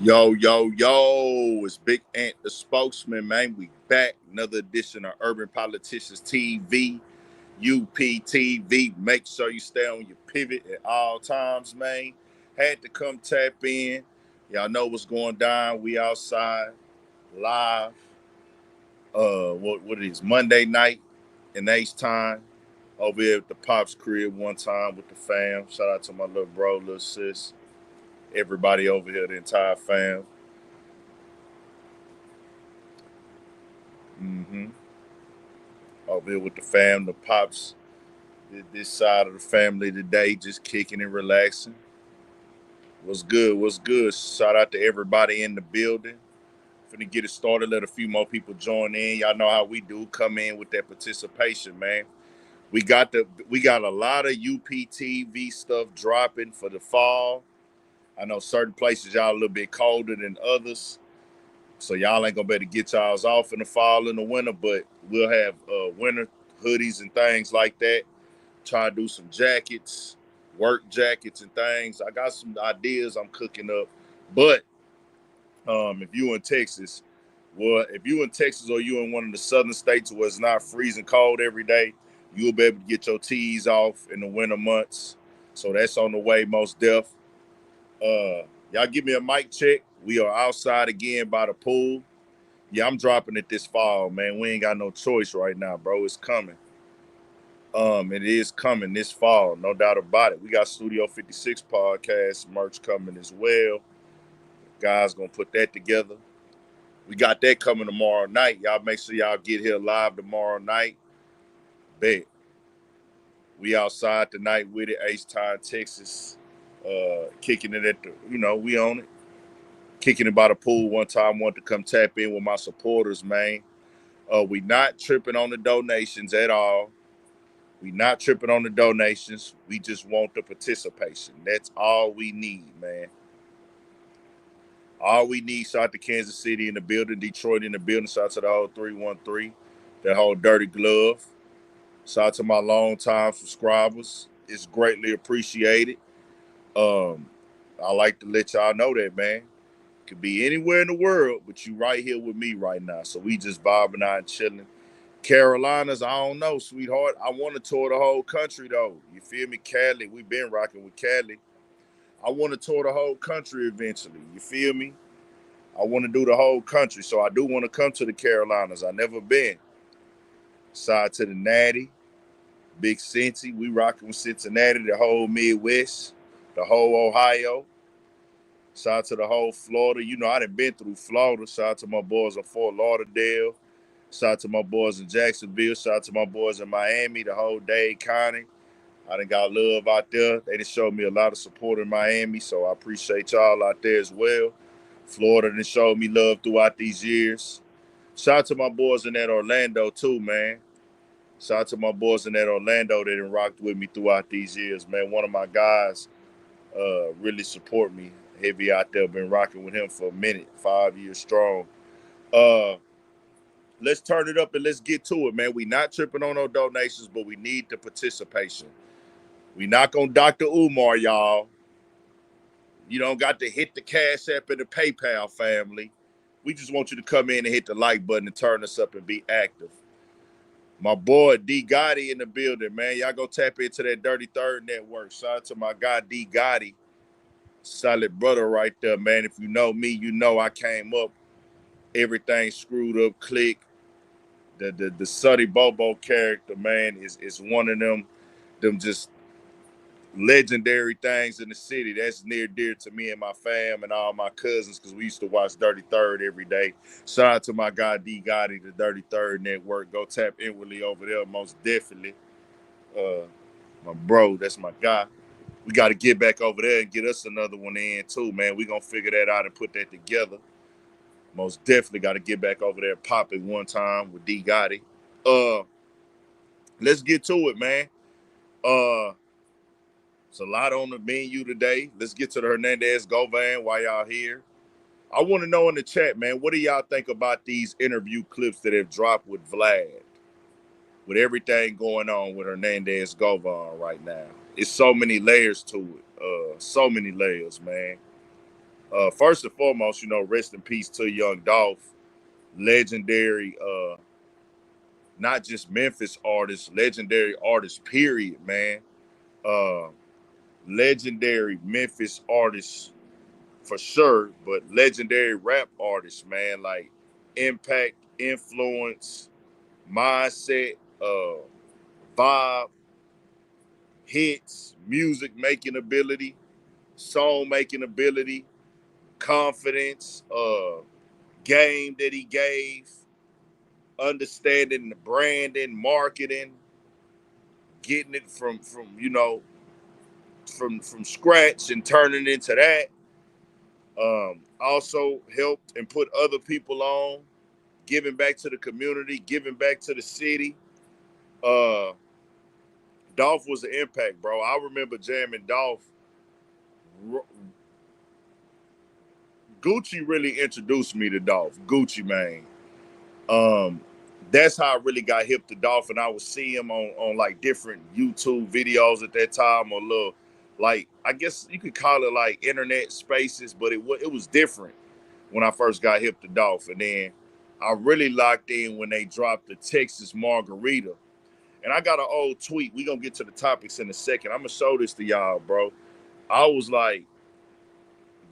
Yo, yo, yo, it's Big Ant the spokesman, man. We back. Another edition of Urban Politicians TV, UPTV. Make sure you stay on your pivot at all times, man. Had to come tap in. Y'all know what's going down. We outside, live. What it is, Monday night in H-Time. Over here at the Pops crib one time with the fam. Shout out to my little bro, little sis. Everybody over here, the entire fam. Mm-hmm. Over here with the fam, the pops, this side of the family today, just kicking and relaxing. What's good? What's good? Shout out to everybody in the building. Finna get it started. Let a few more people join in. Y'all know how we do. Come in with that participation, man. We got a lot of UPTV stuff dropping for the fall. I know certain places y'all a little bit colder than others, so y'all ain't gonna be able to get y'all's off in the fall and the winter. But we'll have winter hoodies and things like that. Try to do some jackets, work jackets and things. I got some ideas I'm cooking up. But if you in Texas, if you in Texas or you in one of the southern states where it's not freezing cold every day, you'll be able to get your tees off in the winter months. So that's on the way, most def. Y'all give me a mic check. We are outside again by the pool. Yeah, I'm dropping it this fall, man. We ain't got no choice right now, bro. It's coming. It is coming this fall, no doubt about it. We got Studio 56 podcast merch coming as well. Guys gonna put that together. We got that coming tomorrow night. Y'all make sure y'all get here live tomorrow night. Bet. We outside tonight with it, H-Time, Texas. Kicking it at the, we own it. Kicking it by the pool one time. Want to come tap in with my supporters, man. We not tripping on the donations at all. We not tripping on the donations. We just want the participation. That's all we need, man. All we need. Shout out to Kansas City in the building, Detroit in the building. Shout out to the whole 313, that whole dirty glove. Shout out to my long-time subscribers. It's greatly appreciated. Um, I like to let y'all know that, man. Could be anywhere in the world, but you right here with me right now. So we just vibing out and chilling. Carolinas, I don't know, sweetheart. I want to tour the whole country, though. You feel me? Cali, we've been rocking with Cali. I want to tour the whole country eventually. You feel me? I want to do the whole country, so I do want to come to the Carolinas. I never been. Side to the Natty, Big Cincy. We rocking with Cincinnati, the whole Midwest, the whole Ohio. Shout out to the whole Florida. You know, I done been through Florida. Shout out to my boys in Fort Lauderdale. Shout out to my boys in Jacksonville. Shout out to my boys in Miami, the whole Dade County. I done got love out there. They done showed me a lot of support in Miami, so I appreciate y'all out there as well. Florida done showed me love throughout these years. Shout out to my boys in that Orlando too, man. Shout out to my boys in that Orlando that done rocked with me throughout these years, man. One of my guys really support me heavy out there. Been rocking with him for a minute, 5 years strong. Uh, let's turn it up and let's get to it, man. We not tripping on no donations, but we need the participation. We not gonna Dr. Umar, y'all. You don't got to hit the Cash App and the PayPal family. We just want you to come in and hit the like button and turn us up and be active. My boy D Gotti in the building, man. Y'all go tap into that Dirty Third Network. Shout out to my guy D Gotti. Solid brother right there, man. If you know me, you know I came up. Everything screwed up, click. The Suddy Bobo character, man, is one of them just legendary things in the city. That's near dear to me and my fam and all my cousins because we used to watch Dirty Third every day. Shout out to my guy D Gotti, the Dirty Third Network. Go tap inwardly over there, most definitely. My bro, that's my guy. We got to get back over there and get us another one in too, man. We gonna figure that out and put that together. Most definitely got to get back over there, pop it one time with D Gotti. Uh, let's get to it, man. Uh, it's a lot on the menu today. Let's get to the Hernandez Govan while y'all here. I want to know in the chat, man, what do y'all think about these interview clips that have dropped with Vlad? With everything going on with Hernandez Govan right now. It's so many layers to it. So many layers, man. First and foremost, rest in peace to Young Dolph, legendary, not just Memphis artist, legendary artist, period, man. Uh, Legendary Memphis artist for sure, but legendary rap artist, man. Like impact, influence, mindset, vibe, hits, music making ability, song making ability, confidence, game that he gave, understanding the branding, marketing, getting it from scratch and turning into that. Also helped and put other people on, giving back to the community, giving back to the city. Uh, Dolph was an impact, bro. I remember jamming Dolph. Gucci really introduced me to Dolph. Gucci Mane. Um, that's how I really got hip to Dolph, and I would see him on like different YouTube videos at that time, or little, like, I guess you could call it like internet spaces, but it was different when I first got hip to Dolph. And then I really locked in when they dropped the Texas Margarita. And I got an old tweet. We gonna get to the topics in a second. I'm gonna show this to y'all, bro. I was like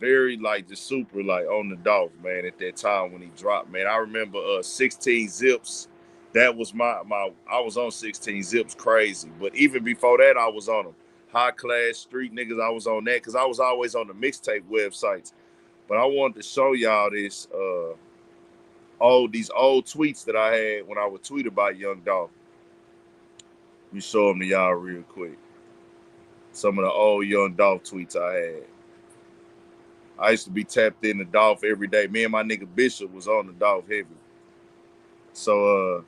very like just super like on the Dolph, man, at that time when he dropped, man. I remember 16 Zips. That was my I was on 16 Zips crazy. But even before that, I was on them. High Class Street Niggas, I was on that because I was always on the mixtape websites. But I wanted to show y'all this these old tweets that I had when I would tweet about Young Dolph. Let me show them to y'all real quick. Some of the old Young Dolph tweets I had. I used to be tapped into Dolph every day. Me and my nigga Bishop was on the Dolph heavy. So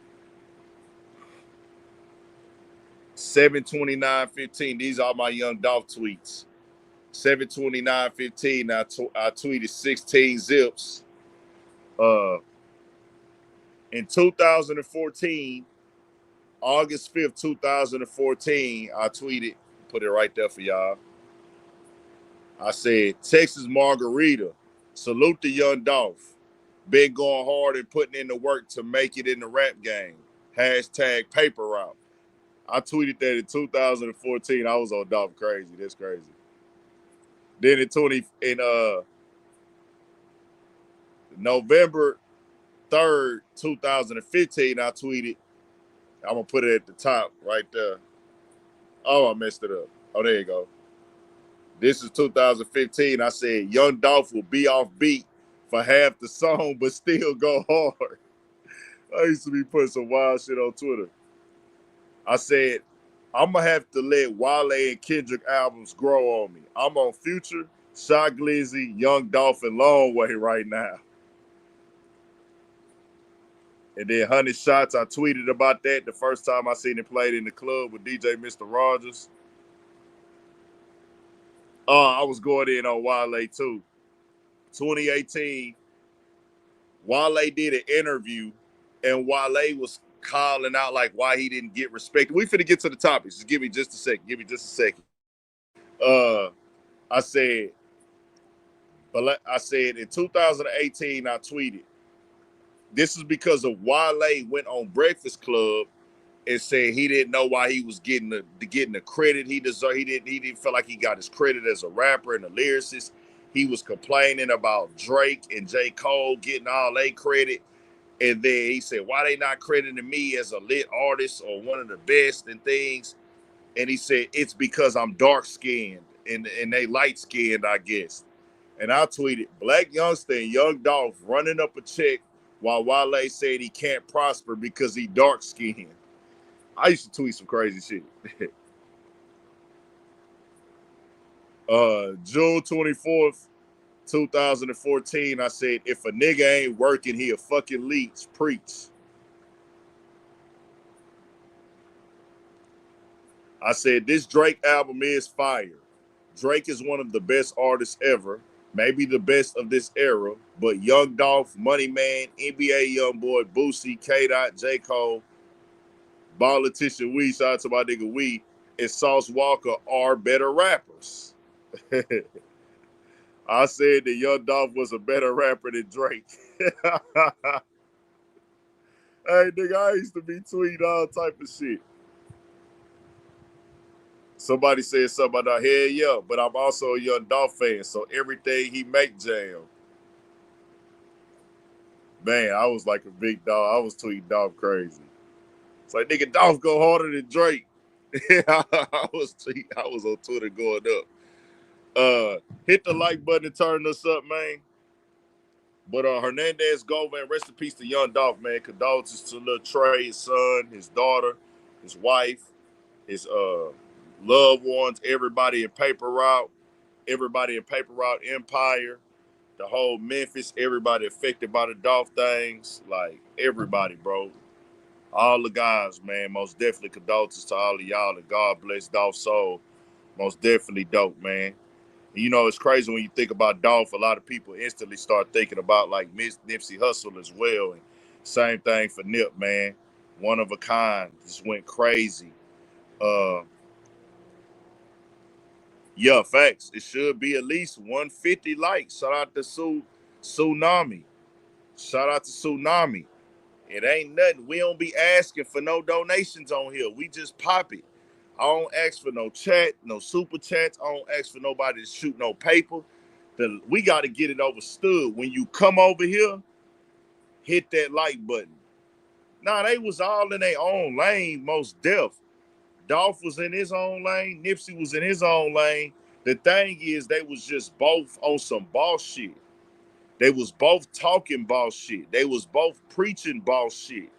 7/29/15. These are my Young Dolph tweets. 7/29/15. I tweeted 16 Zips. In 2014, August 5th, 2014, I tweeted, put it right there for y'all. I said, Texas Margarita, salute the Young Dolph. Been going hard and putting in the work to make it in the rap game. Hashtag paper route. I tweeted that in 2014. I was on Dolph crazy. That's crazy. Then in November 3rd, 2015, I tweeted, I'm gonna put it at the top right there. Oh, I messed it up. Oh, there you go. This is 2015. I said Young Dolph will be off beat for half the song, but still go hard. I used to be putting some wild shit on Twitter. I said, I'm going to have to let Wale and Kendrick albums grow on me. I'm on Future, Shy Glizzy, Young Dolph, and Long Way right now. And then 100 Shots, I tweeted about that the first time I seen it played in the club with DJ Mr. Rogers. I was going in on Wale too. 2018, Wale did an interview, and Wale was calling out like why he didn't get respected. We finna get to the topics. Just give me just a second. Give me just a second. I said, in 2018, I tweeted, this is because of Wale went on Breakfast Club and said he didn't know why he was getting the credit he deserved. He didn't feel like he got his credit as a rapper and a lyricist. He was complaining about Drake and J. Cole getting all their credit. And then he said, why they not crediting me as a lit artist or one of the best and things? And he said, it's because I'm dark-skinned and they light-skinned, I guess. And I tweeted, Black Youngster and Young Dolph running up a check while Wale said he can't prosper because he dark-skinned. I used to tweet some crazy shit. June 24th, 2014, I said, if a nigga ain't working, he a fucking leech. Preach. I said, this Drake album is fire. Drake is one of the best artists ever, maybe the best of this era, but Young Dolph, Money Man, NBA Youngboy, Boosie, K-Dot, J. Cole, Politician Wee, shout out to my nigga Wee, and Sauce Walker are better rappers. I said that Young Dolph was a better rapper than Drake. Hey, nigga, I used to be tweeting all type of shit. Somebody said something about that. Hell yeah, but I'm also a Young Dolph fan, so everything he make jam. Man, I was like a big dog. I was tweeting Dolph crazy. It's like, nigga, Dolph go harder than Drake. I was on Twitter going up. Hit the like button and turn us up, man. But Hernandez, Govan, rest in peace to Young Dolph, man. Condolences to little Trey, his son, his daughter, his wife, his loved ones, everybody in Paper Route, Empire, the whole Memphis, everybody affected by the Dolph things, like everybody, bro. All the guys, man, most definitely condolences to all of y'all, and God bless Dolph's soul. Most definitely dope, man. You know, it's crazy when you think about Dolph. A lot of people instantly start thinking about like Nipsey Hussle as well. And same thing for Nip, man. One of a kind. Just went crazy. Uh, yeah, facts. It should be at least 150 likes. Shout out to Tsunami. Shout out to Tsunami. It ain't nothing. We don't be asking for no donations on here. We just pop it. I don't ask for no chat, no super chats. I don't ask for nobody to shoot no paper. We got to get it overstood. When you come over here, hit that like button. Nah, they was all in their own lane, most deaf. Dolph was in his own lane. Nipsey was in his own lane. The thing is, they was just both on some boss shit. They was both talking boss shit. They was both preaching boss shit.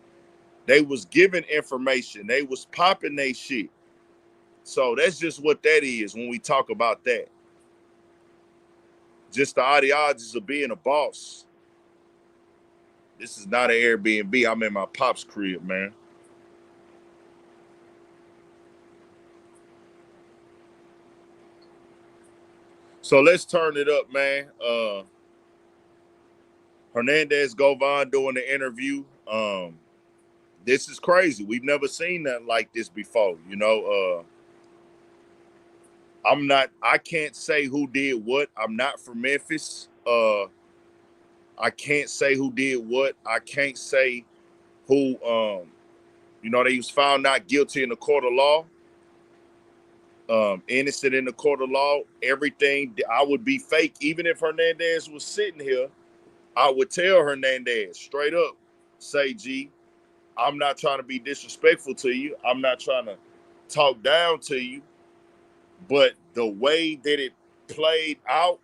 They was giving information. They was popping they shit. So that's just what that is when we talk about that. Just the ideologies of being a boss. This is not an Airbnb. I'm in my pop's crib, man. So let's turn it up, man. Hernandez Govan doing the interview. This is crazy. We've never seen nothing like this before. You know, I can't say who did what. I'm not from Memphis. I can't say who did what. I can't say who, you know, they was found not guilty in the court of law. Innocent in the court of law. Everything, I would be fake. Even if Hernandez was sitting here, I would tell Hernandez straight up, say, G, I'm not trying to be disrespectful to you. I'm not trying to talk down to you. But the way that it played out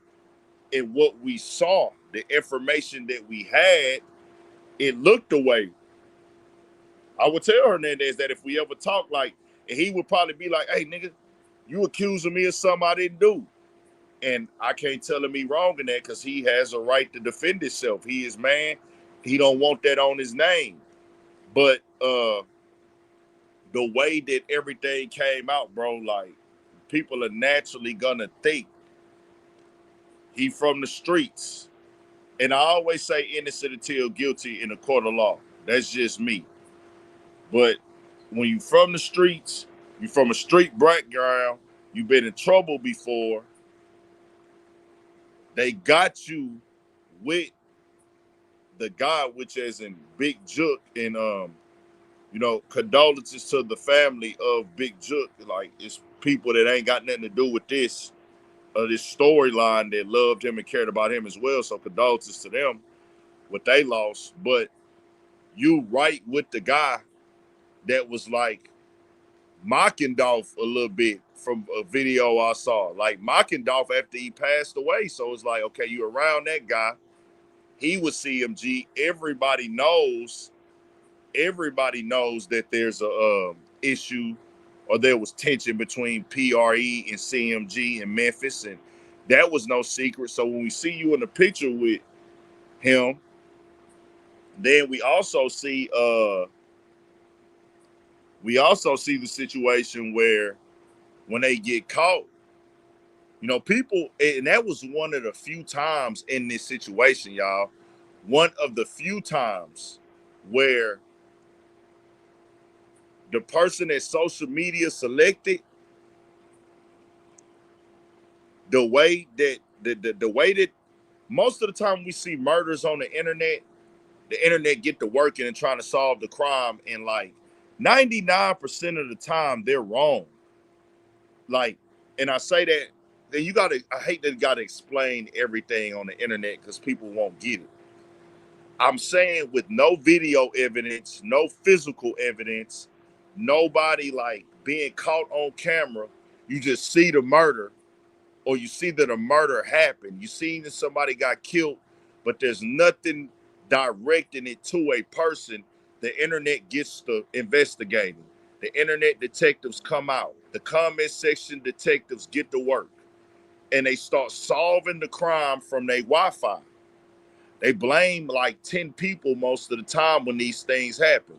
and what we saw, the information that we had, it looked the way. I would tell Hernandez that if we ever talk, like, and he would probably be like, hey, nigga, you accusing me of something I didn't do. And I can't tell him he wrong in that because he has a right to defend himself. He is man. He don't want that on his name. But the way that everything came out, bro, like, people are naturally gonna think he from the streets. And I always say innocent until guilty in the court of law. That's just me. But when you from the streets, you from a street background, you've been in trouble before, they got you with the guy, which is in Big Jook, and you know, condolences to the family of Big Jook. Like, it's people that ain't got nothing to do with this storyline that loved him and cared about him as well. So condolences to them, what they lost. But you right with the guy that was like mocking Dolph a little bit from a video I saw, like mocking Dolph after he passed away. So it's like, okay, you around that guy. He was CMG. Everybody knows that there's a issue, or there was tension between PRE and CMG in Memphis, and that was no secret. So when we see you in the picture with him, then we also see the situation where when they get caught, you know, people, and that was one of the few times in this situation, y'all. One of the few times where the person that social media selected, the way that the way that most of the time we see murders on the internet get to working and trying to solve the crime, and like 99% of the time they're wrong. Like, and I say that, then I hate that you gotta explain everything on the internet because people won't get it. I'm saying with no video evidence, no physical evidence, nobody like being caught on camera, you just see the murder, or you see that a murder happened. You see that somebody got killed, but there's nothing directing it to a person. The internet gets to investigating. The internet detectives come out. The comment section detectives get to work. And they start solving the crime from their Wi-Fi. They blame like 10 people most of the time when these things happen.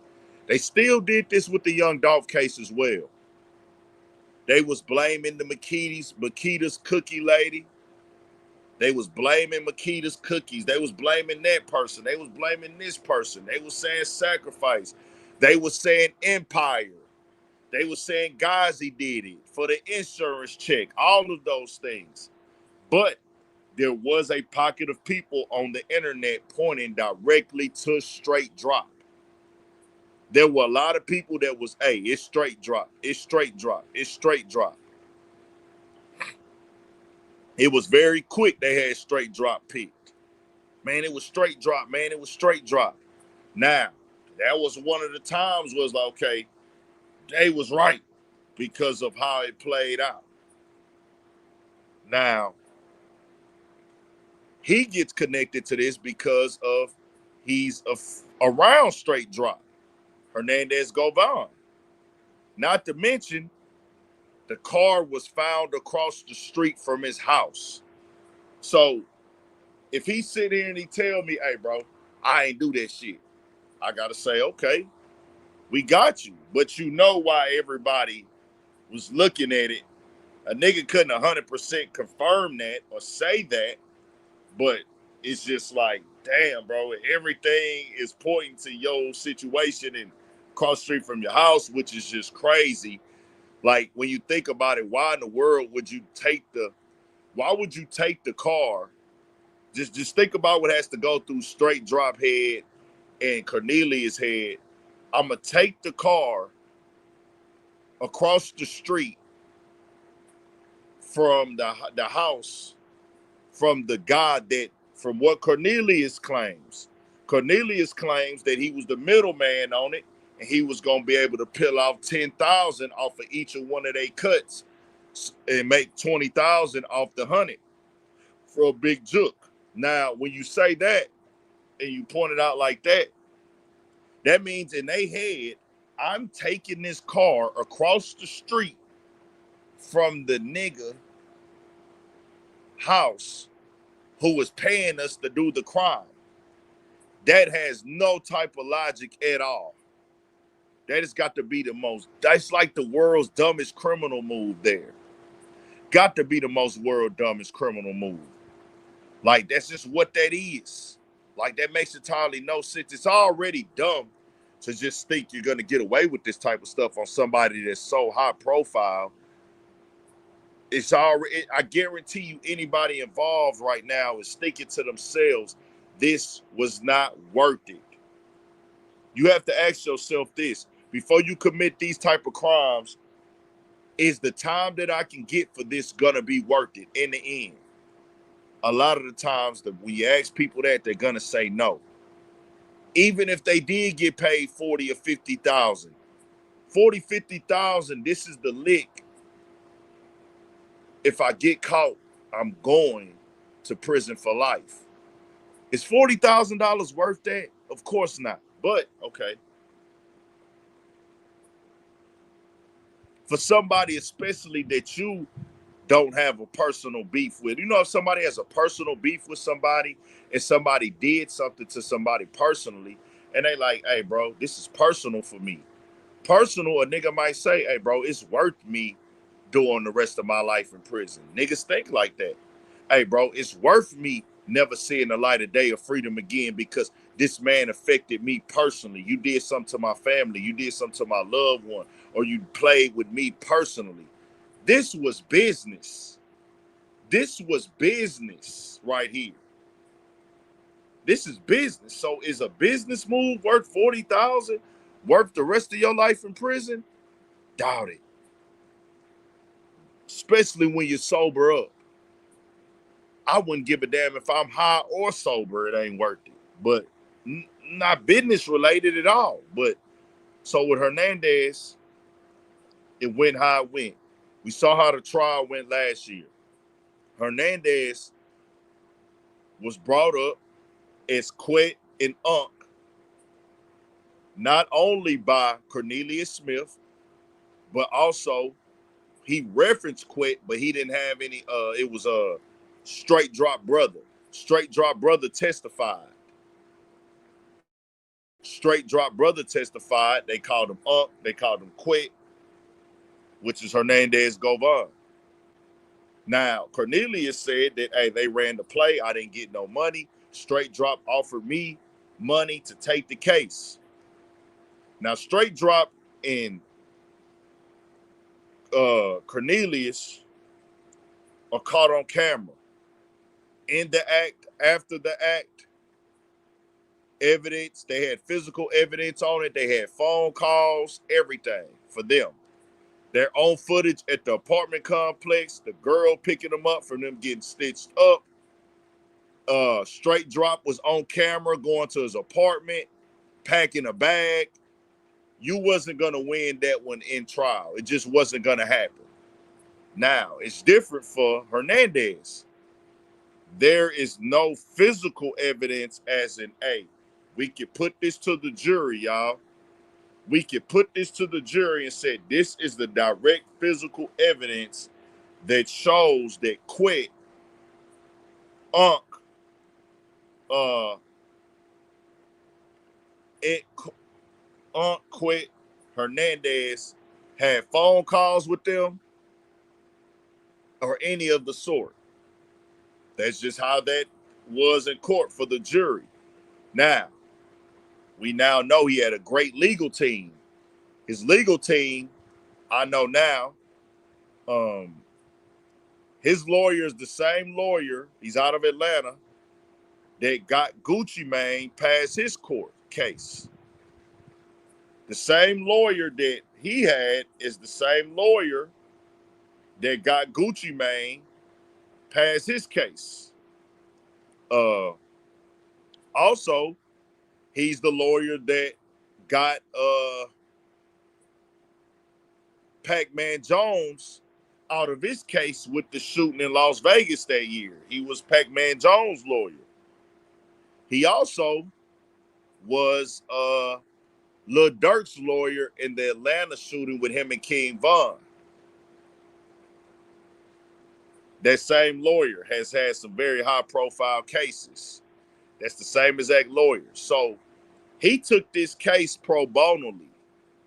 They still did this with the Young Dolph case as well. They was blaming the Makita's cookie lady. They was blaming Makita's cookies. They was blaming that person. They was blaming this person. They was saying sacrifice. They was saying Empire. They was saying Ghazi did it for the insurance check. All of those things. But there was a pocket of people on the internet pointing directly to straight drop. There were a lot of people that was, hey, it's straight drop. It's straight drop. It's straight drop. It was very quick they had straight drop picked. Man, it was straight drop, man. It was straight drop. Now, that was one of the times was like, okay, they was right because of how it played out. Now, he gets connected to this because of he's around straight drop. Hernandez Govan. Not to mention, the car was found across the street from his house. So if he sit here and he tell me, hey, bro, I ain't do that shit, I got to say, okay, we got you. But you know why everybody was looking at it. A nigga couldn't 100% confirm that or say that, but it's just like, damn, bro, everything is pointing to your situation and across the street from your house, which is just crazy. Like, when you think about it, why in the world would you take the car? Just think about what has to go through straight drop head and Cornelius head. I'm going to take the car across the street from the house, from the God that, from what Cornelius claims. Cornelius claims that he was the middleman on it, and he was going to be able to peel off 10,000 off of each of one of their cuts and make 20,000 off the 100 for a big juke. Now, when you say that and you point it out like that, that means in their head, I'm taking this car across the street from the nigga house who was paying us to do the crime. That has no type of logic at all. That has got to be that's like the world's dumbest criminal move there. Got to be the most world dumbest criminal move. Like, that's just what that is. Like, that makes entirely no sense. It's already dumb to just think you're going to get away with this type of stuff on somebody that's so high profile. It's already, I guarantee you, anybody involved right now is thinking to themselves, this was not worth it. You have to ask yourself this before you commit these type of crimes: is the time that I can get for this gonna be worth it in the end? A lot of the times that we ask people that, they're gonna say no. Even if they did get paid 40 or 50,000, 40, 50,000, this is the lick. If I get caught, I'm going to prison for life. Is $40,000 worth that? Of course not. But okay. For somebody especially that you don't have a personal beef with. You know, if somebody has a personal beef with somebody and somebody did something to somebody personally, and they like, hey, bro, this is personal for me. Personal, a nigga might say, hey, bro, it's worth me doing the rest of my life in prison. Niggas think like that. Hey, bro, it's worth me never seeing the light of day of freedom again because this man affected me personally. You did something to my family. You did something to my loved one, or you played with me personally. This was business. This was business right here. This is business. So is a business move worth 40,000, worth the rest of your life in prison? Doubt it. Especially when you're sober up. I wouldn't give a damn if I'm high or sober. It ain't worth it. But not business related at all. But so with Hernandez, it went how it went. We saw how the trial went last year. Hernandez was brought up as Quet and Unc, not only by Cornelius Smith, but also he referenced Quet, but he didn't have any. It was a straight drop brother. Straight drop brother testified. Straight drop brother testified. They called him Unc. They called him Quet, which is Hernandez Govan. Now, Cornelius said that, hey, they ran the play. I didn't get no money. Straight drop offered me money to take the case. Now, straight drop and Cornelius are caught on camera. In the act, after the act, evidence, they had physical evidence on it. They had phone calls, everything for them. Their own footage at the apartment complex, the girl picking them up from them getting stitched up. Straight drop was on camera going to his apartment, packing a bag. You wasn't going to win that one in trial. It just wasn't going to happen. Now, it's different for Hernandez. There is no physical evidence as in, hey, we could put this to the jury, y'all. We could put this to the jury and say, this is the direct physical evidence that shows that Quet, Unc, Unc, Quet, Hernandez had phone calls with them or any of the sort. That's just how that was in court for the jury. Now, we now know he had a great legal team. His legal team, I know now, his lawyer is the same lawyer, he's out of Atlanta, that got Gucci Mane past his court case. The same lawyer that he had is the same lawyer that got Gucci Mane past his case. Also, he's the lawyer that got Pac-Man Jones out of his case with the shooting in Las Vegas that year. He was Pac-Man Jones' lawyer. He also was Lil Durk's lawyer in the Atlanta shooting with him and King Von. That same lawyer has had some very high-profile cases. That's the same exact lawyer. So he took this case pro bono.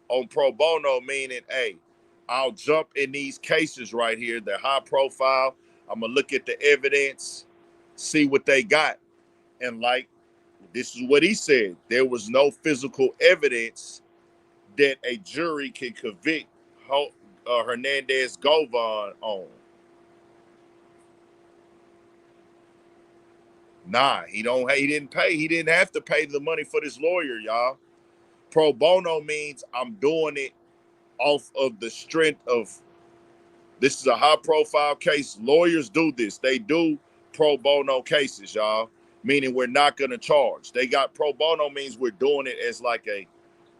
On pro bono, meaning, hey, I'll jump in these cases right here. They're high profile. I'm going to look at the evidence, see what they got. And like, this is what he said. There was no physical evidence that a jury can convict Hernandez Govan on. Nah, he didn't pay. He didn't have to pay the money for this lawyer, y'all. Pro bono means I'm doing it off of the strength of, this is a high profile case. Lawyers do this. They do pro bono cases, y'all, meaning we're not going to charge. They got pro bono means we're doing it as like a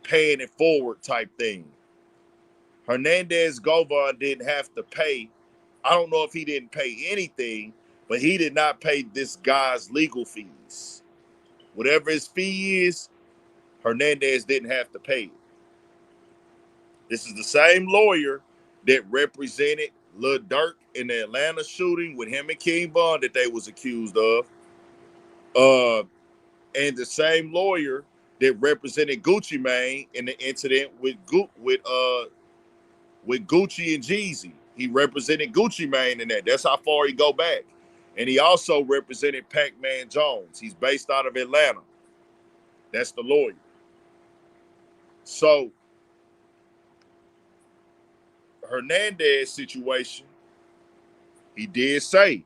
paying it forward type thing. Hernandez Govan didn't have to pay. I don't know if he didn't pay anything, but he did not pay this guy's legal fees. Whatever his fee is, Hernandez didn't have to pay it. This is the same lawyer that represented Lil Durk in the Atlanta shooting with him and King Von that they was accused of. And the same lawyer that represented Gucci Mane in the incident with Gucci and Jeezy. He represented Gucci Mane in that. That's how far he go back. And he also represented Pac-Man Jones. He's based out of Atlanta. That's the lawyer. So Hernandez situation, he did say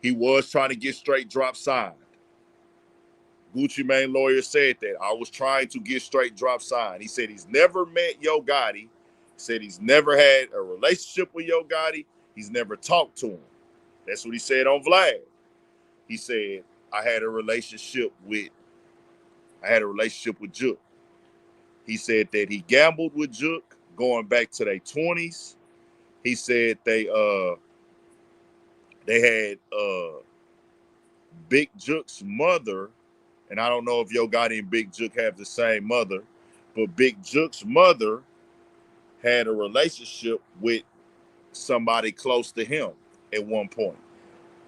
He was trying to get straight drop signed. Gucci Mane lawyer said that. I was trying to get straight drop signed. He said he's never met Yo Gotti. He said he's never had a relationship with Yo Gotti. He's never talked to him. That's what he said on Vlad. He said, I had a relationship with Juke. He said that he gambled with Juke going back to their 20s. He said they had Big Juke's mother, and I don't know if Yo Gotti and Big Juke have the same mother, but Big Juke's mother had a relationship with somebody close to him at one point.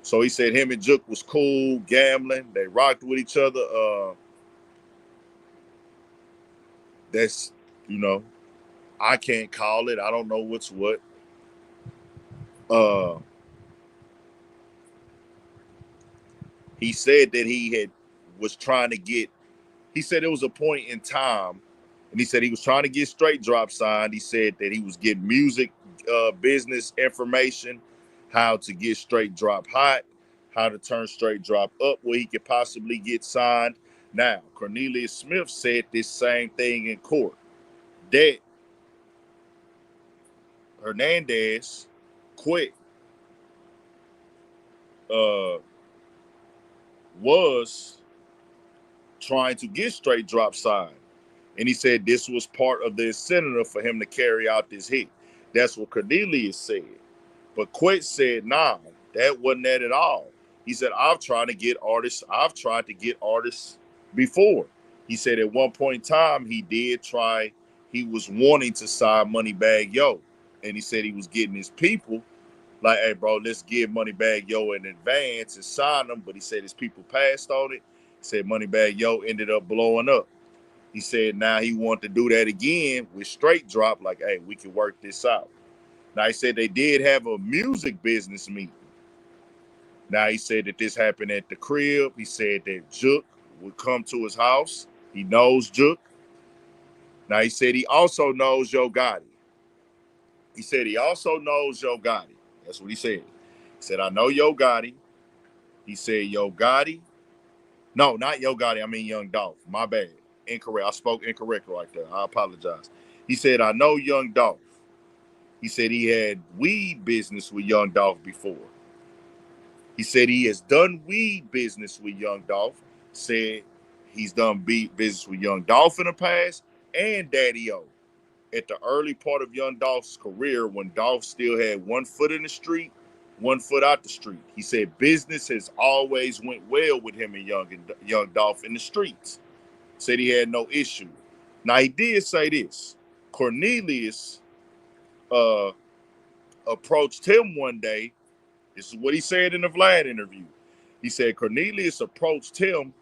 So he said him and Juke was cool, gambling. They rocked with each other. That's, I can't call it. I don't know what's what. He said that was trying to get, he said it was a point in time, and he said he was trying to get straight drop signed. He said that he was getting music business information, how to get straight drop hot, how to turn straight drop up where he could possibly get signed. Now, Cornelius Smith said this same thing in court, that Hernandez quit was trying to get straight drop signed. And he said this was part of the incentive for him to carry out this hit. That's what Cornelius said. But Quit said, nah, that wasn't that at all. He said, I've tried to get artists before. He said at one point in time, he was wanting to sign Moneybagg Yo. And he said he was getting his people like, hey, bro, let's give Moneybagg Yo in advance and sign them. But he said his people passed on it. He said Moneybagg Yo ended up blowing up. He said now he wanted to do that again with straight drop, like, hey, we can work this out. Now, he said they did have a music business meeting. Now, he said that this happened at the crib. He said that Juke would come to his house. He knows Juke. Now, he said he also knows Yo Gotti. He said he also knows Yo Gotti. That's what he said. He said, I know Yo Gotti. He said, Yo Gotti. No, not Yo Gotti. I mean Young Dolph. My bad. Incorrect. I spoke incorrect right there. I apologize. He said, I know Young Dolph. He said he had weed business with Young Dolph before. He said he has done weed business with Young Dolph. Said he's done business with Young Dolph in the past and Daddy-O. At the early part of Young Dolph's career, when Dolph still had 1 foot in the street, 1 foot out the street. He said business has always went well with him and Young Dolph in the streets. Said he had no issue. Now, he did say this. Cornelius approached him one day. This is what he said in the Vlad interview. He said Cornelius approached him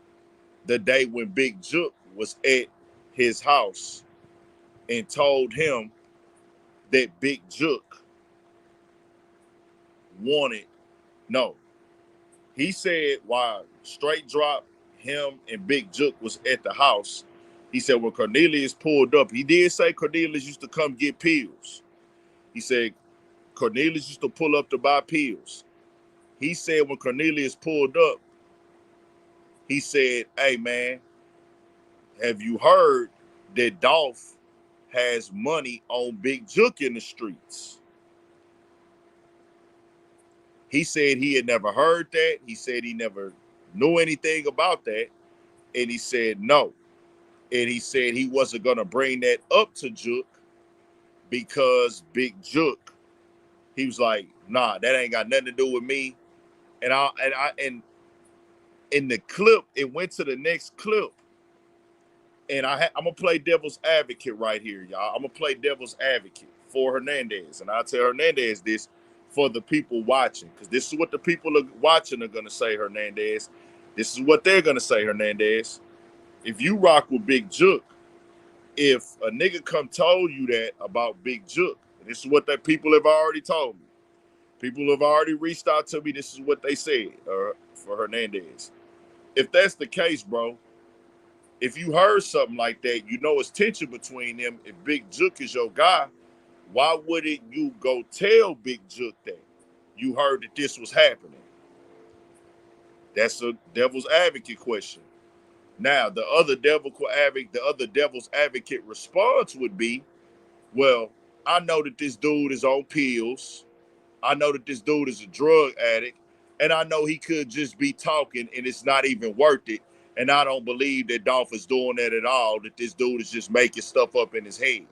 the day when Big Juke was at his house and told him that Big Juke wanted, no. He said while straight drop, him and Big Juke was at the house, he said when Cornelius pulled up, he did say Cornelius used to come get pills. He said Cornelius used to pull up to buy pills. He said when Cornelius pulled up, he said, hey, man, have you heard that Dolph has money on Big Juke in the streets? He said he had never heard that. He said he never knew anything about that. And he said no. And he said he wasn't going to bring that up to Juke because Big Juke, he was like, nah, that ain't got nothing to do with me. And in the clip, it went to the next clip. And I'm going to play devil's advocate right here, y'all. I'm going to play devil's advocate for Hernandez. And I'll tell Hernandez this for the people watching, because this is what the people are watching are going to say, Hernandez. This is what they're going to say, Hernandez. If you rock with Big Juke, if a nigga come told you that about Big Juke, this is what that people have already told me. People have already reached out to me. This is what they said for Hernandez. If that's the case, bro, if you heard something like that, you know it's tension between them. If Big Juke is your guy, why wouldn't you go tell Big Juke that you heard that this was happening? That's a devil's advocate question. Now, the other devil's advocate response would be, well, I know that this dude is on pills. I know that this dude is a drug addict, and I know he could just be talking and it's not even worth it. And I don't believe that Dolph is doing that at all, that this dude is just making stuff up in his head.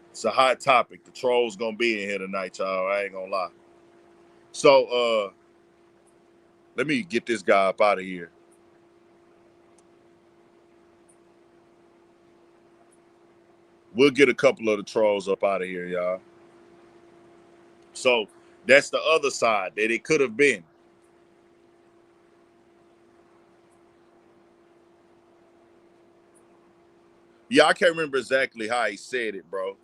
It's a hot topic. The troll's gonna be in here tonight, y'all. I ain't gonna lie. So let me get this guy up out of here. We'll get a couple of the trolls up out of here, y'all. So that's the other side that it could have been. Yeah, I can't remember exactly how he said it, bro.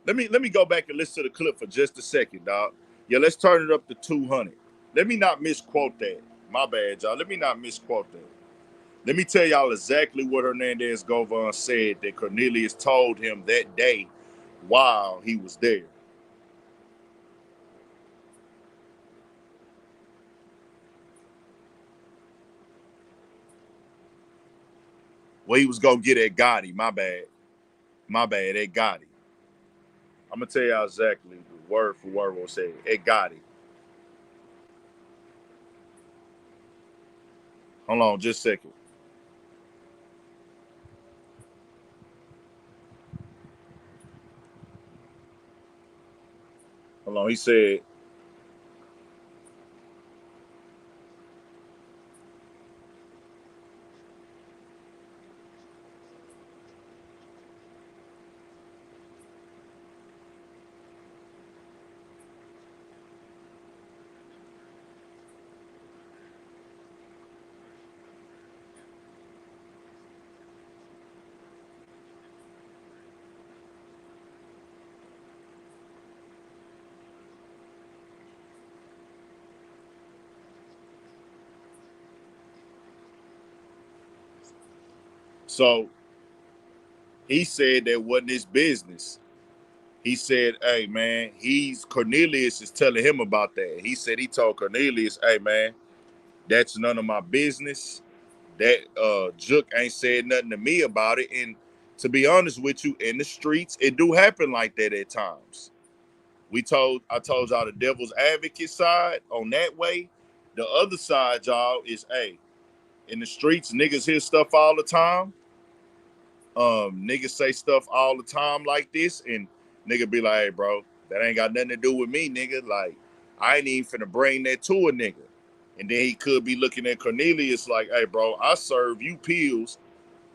Let me go back and listen to the clip for just a second, dog. Yeah, let's turn it up to 200. Let me not misquote that. My bad, y'all. Let me not misquote that. Let me tell y'all exactly what Hernandez Govan said that Cornelius told him that day while he was there. Well, he was gonna get at Gotti. My bad. My bad. At Gotti. I'm gonna tell y'all exactly word for word what I said. At Gotti. Hold on, just a second. Hold on. He said, so he said that wasn't his business. He said, hey man, Cornelius is telling him about that. He said he told Cornelius, hey man, that's none of my business. That Jook ain't said nothing to me about it. And to be honest with you, in the streets, it do happen like that at times. I told y'all the devil's advocate side on that way. The other side, y'all, is hey, in the streets, niggas hear stuff all the time. Niggas say stuff all the time like this, and nigga be like, hey, bro, that ain't got nothing to do with me, nigga. Like, I ain't even finna bring that to a nigga. And then he could be looking at Cornelius like, hey, bro, I serve you pills.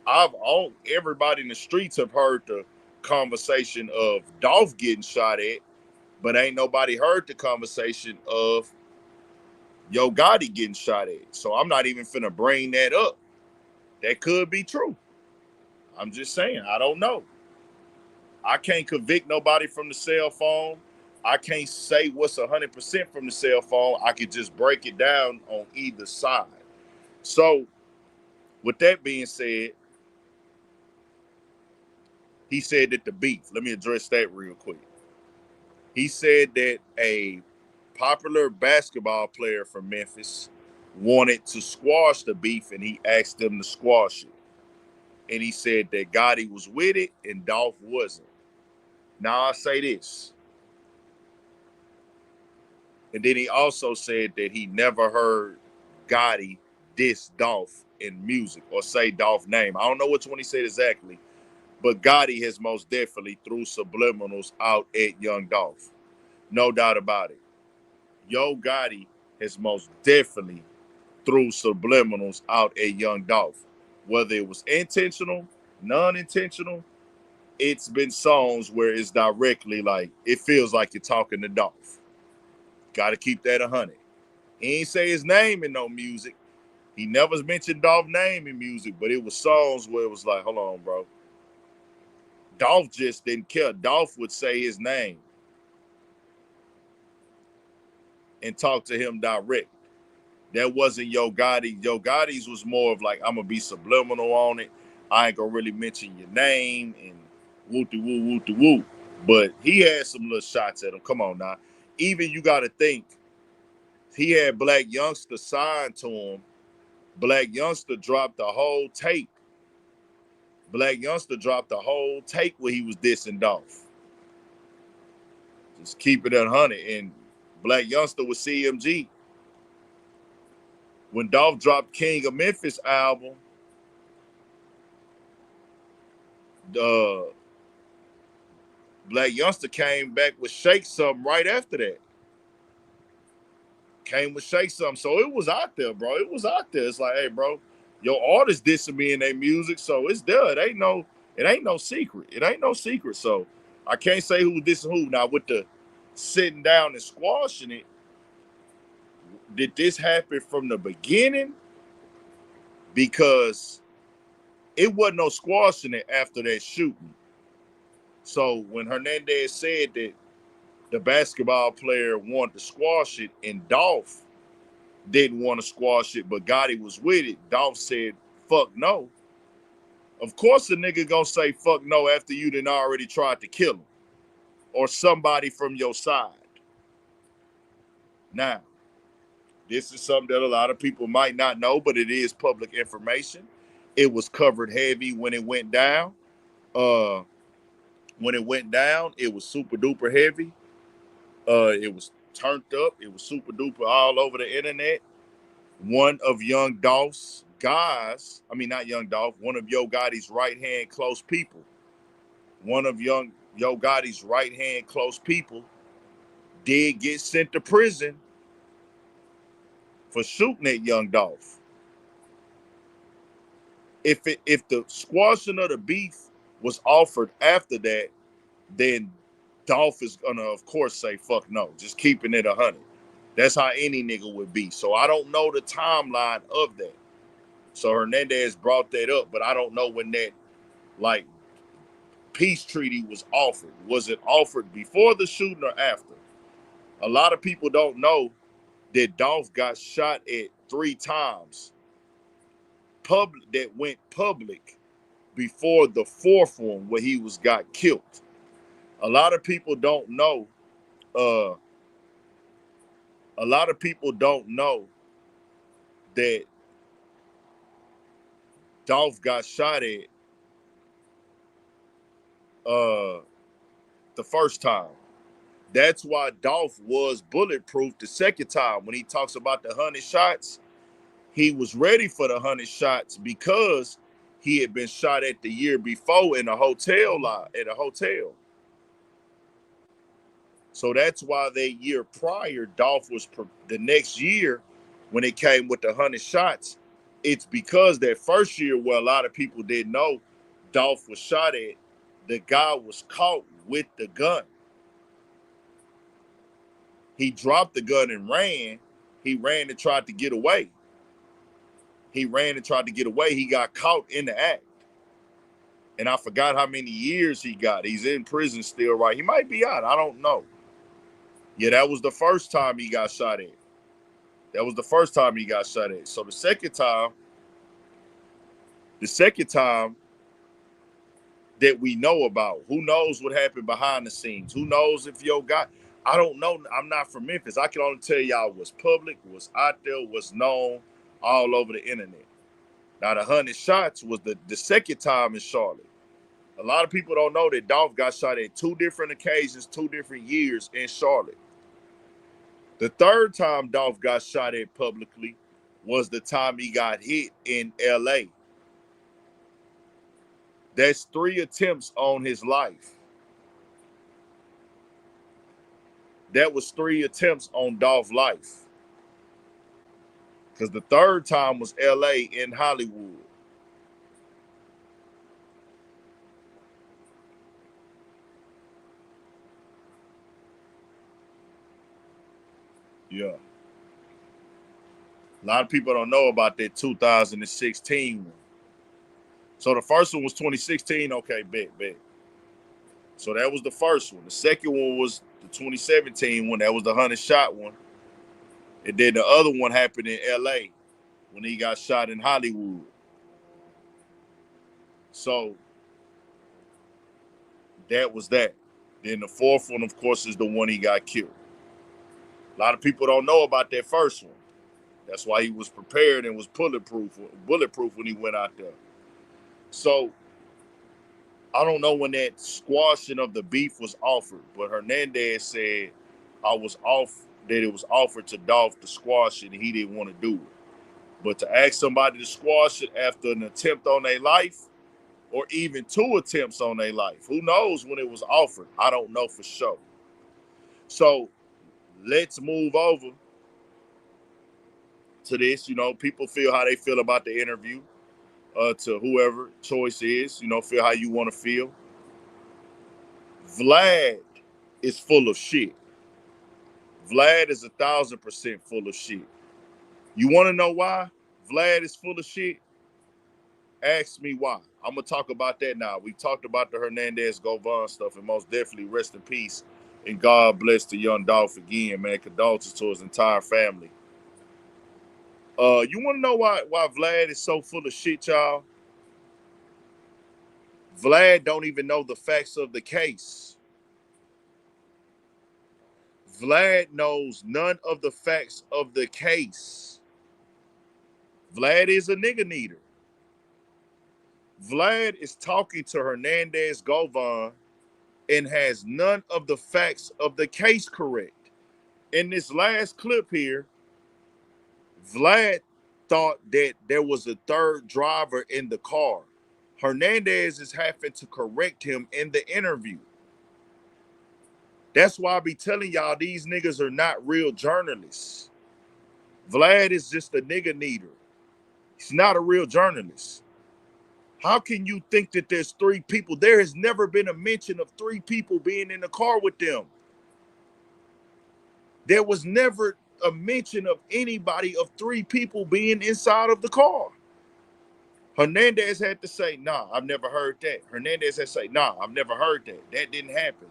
Everybody in the streets have heard the conversation of Dolph getting shot at, but ain't nobody heard the conversation of Yo Gotti getting shot at. So I'm not even finna bring that up. That could be true. I'm just saying, I don't know. I can't convict nobody from the cell phone. I can't say what's 100% from the cell phone. I could just break it down on either side. So, with that being said, he said that the beef, let me address that real quick. He said that a popular basketball player from Memphis wanted to squash the beef and he asked them to squash it. And he said that Gotti was with it and Dolph wasn't. Now, I say this. And then he also said that he never heard Gotti diss Dolph in music or say Dolph's name. I don't know which one he said exactly, but Gotti has most definitely threw subliminals out at Young Dolph. No doubt about it. Yo Gotti has most definitely threw subliminals out at Young Dolph. Whether it was intentional, non-intentional, it's been songs where it's directly like, it feels like you're talking to Dolph. Got to keep that 100. He ain't say his name in no music. He never mentioned Dolph's name in music, but it was songs where it was like, hold on, bro. Dolph just didn't care. Dolph would say his name and talk to him direct. That wasn't Yo Gotti. Yo Gotti's was more of like, I'm gonna be subliminal on it. I ain't gonna really mention your name and woo-de woo, woo-de woo. But he had some little shots at him. Come on now. Even you gotta think He had Black Youngster signed to him. Black Youngster dropped the whole tape. Black Youngster dropped the whole tape where he was dissing Dolph. Just keep it 100. And Black Youngster was CMG. When Dolph dropped King of Memphis album, Black Youngster came back with Shake Something right after that. Came with Shake Something. So it was out there, bro. It was out there. It's like, hey, bro, your artist dissing me in their music, so it's there. It ain't no secret. It ain't no secret. So I can't say who dissing who. Now with the sitting down and squashing it, did this happen from the beginning? Because it wasn't no squashing it after that shooting. So when Hernandez said that the basketball player wanted to squash it and Dolph didn't want to squash it, but Gotti was with it, Dolph said, fuck no. Of course the nigga gonna say fuck no after you done already tried to kill him or somebody from your side. Now, this is something that a lot of people might not know, but it is public information. It was covered heavy when it went down. When it went down, it was super duper heavy. It was turned up. It was super duper all over the internet. One of Young Dolph's guys, I mean, not Young Dolph, one of Yo Gotti's right-hand close people, one of Yo Gotti's right-hand close people did get sent to prison for shooting at Young Dolph. If the squashing of the beef was offered after that, then Dolph is gonna, of course, say fuck no, just keeping it 100. That's how any nigga would be. So I don't know the timeline of that. So Hernandez brought that up, but I don't know when that like peace treaty was offered. Was it offered before the shooting or after? A lot of people don't know that Dolph got shot at 3 times public that went public before the 4th one where he got killed. A lot of people don't know. A lot of people don't know that Dolph got shot at the first time. That's why Dolph was bulletproof the second time. When he talks about the 100 shots, he was ready for the 100 shots because he had been shot at the year before in a hotel lot at a hotel. So that's why that year prior, Dolph was the next year when it came with the 100 shots. It's because that first year where a lot of people didn't know Dolph was shot at, the guy was caught with the gun. He dropped the gun and ran. He ran and tried to get away. He got caught in the act. And I forgot how many years he got. He's in prison still, right? He might be out. I don't know. Yeah, that was the first time he got shot at. So the second time that we know about, who knows what happened behind the scenes? Who knows if Yo got, I don't know. I'm not from Memphis. I can only tell y'all what's public, what's out there, what's known all over the internet. Now, the 100 shots was the second time in Charlotte. A lot of people don't know that Dolph got shot at 2 different occasions, 2 different years in Charlotte. The third time Dolph got shot at publicly was the time he got hit in LA. That's 3 attempts on his life. That was 3 attempts on Dolph's life. Because the third time was LA in Hollywood. Yeah. A lot of people don't know about that 2016 one. So the first one was 2016. Okay, bet. So that was the first one. The second one was the 2017 one. That was the 100 shot one. And then the other one happened in LA when he got shot in Hollywood. So that was that. Then the 4th one, of course, is the one he got killed. A lot of people don't know about that first one. That's why he was prepared and was bulletproof when he went out there. So I don't know when that squashing of the beef was offered, but Hernandez said that it was offered to Dolph to squash it and he didn't want to do it. But to ask somebody to squash it after an attempt on their life, or even 2 attempts on their life, who knows when it was offered? I don't know for sure. So let's move over to this. People feel how they feel about the interview. To whoever choice is, feel how you want to feel. Vlad is full of shit. Vlad is 1,000% full of shit. You want to know why Vlad is full of shit? Ask me why. I'm going to talk about that now. We talked about the Hernandez Govan stuff, and most definitely rest in peace and God bless the young Dolph again, man. Condolences to his entire family. You want to know why Vlad is so full of shit, y'all? Vlad don't even know the facts of the case. Vlad knows none of the facts of the case. Vlad is a nigga needer. Vlad is talking to Hernandez Govan and has none of the facts of the case correct. In this last clip here, Vlad thought that there was a third driver in the car. Hernandez is having to correct him in the interview. That's why I be telling y'all these niggas are not real journalists. Vlad is just a nigga needer. He's not a real journalist. How can you think that there's 3 people? There has never been a mention of 3 people being in the car with them. There was never a mention of anybody of 3 people being inside of the car. Hernandez had to say, nah, I've never heard that. Hernandez had to say, nah, I've never heard that. That didn't happen.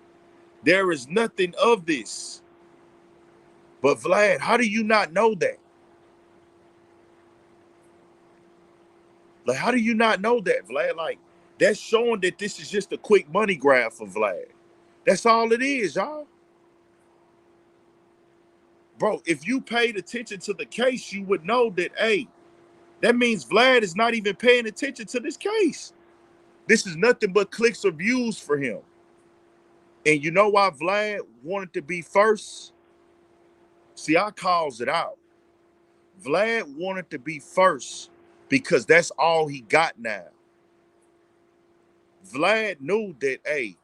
There is nothing of this. But Vlad, how do you not know that? Like, how do you not know that, Vlad? Like, that's showing that this is just a quick money grab for Vlad. That's all it is, y'all. Bro, if you paid attention to the case, you would know that, hey, that means Vlad is not even paying attention to this case. This is nothing but clicks or views for him. And you know why Vlad wanted to be first? See, I calls it out. Vlad wanted to be first because that's all he got now. Vlad knew that, hey,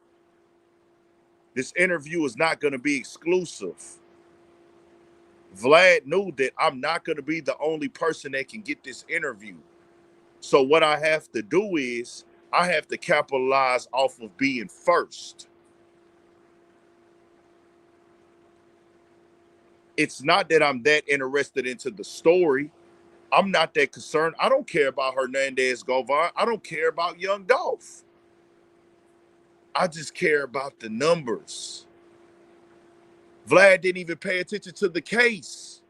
this interview is not going to be exclusive. Vlad knew that I'm not going to be the only person that can get this interview. So what I have to do is I have to capitalize off of being first. It's not that I'm that interested into the story. I'm not that concerned. I don't care about Hernandez Govan. I don't care about young Dolph. I just care about the numbers. Vlad didn't even pay attention to the case.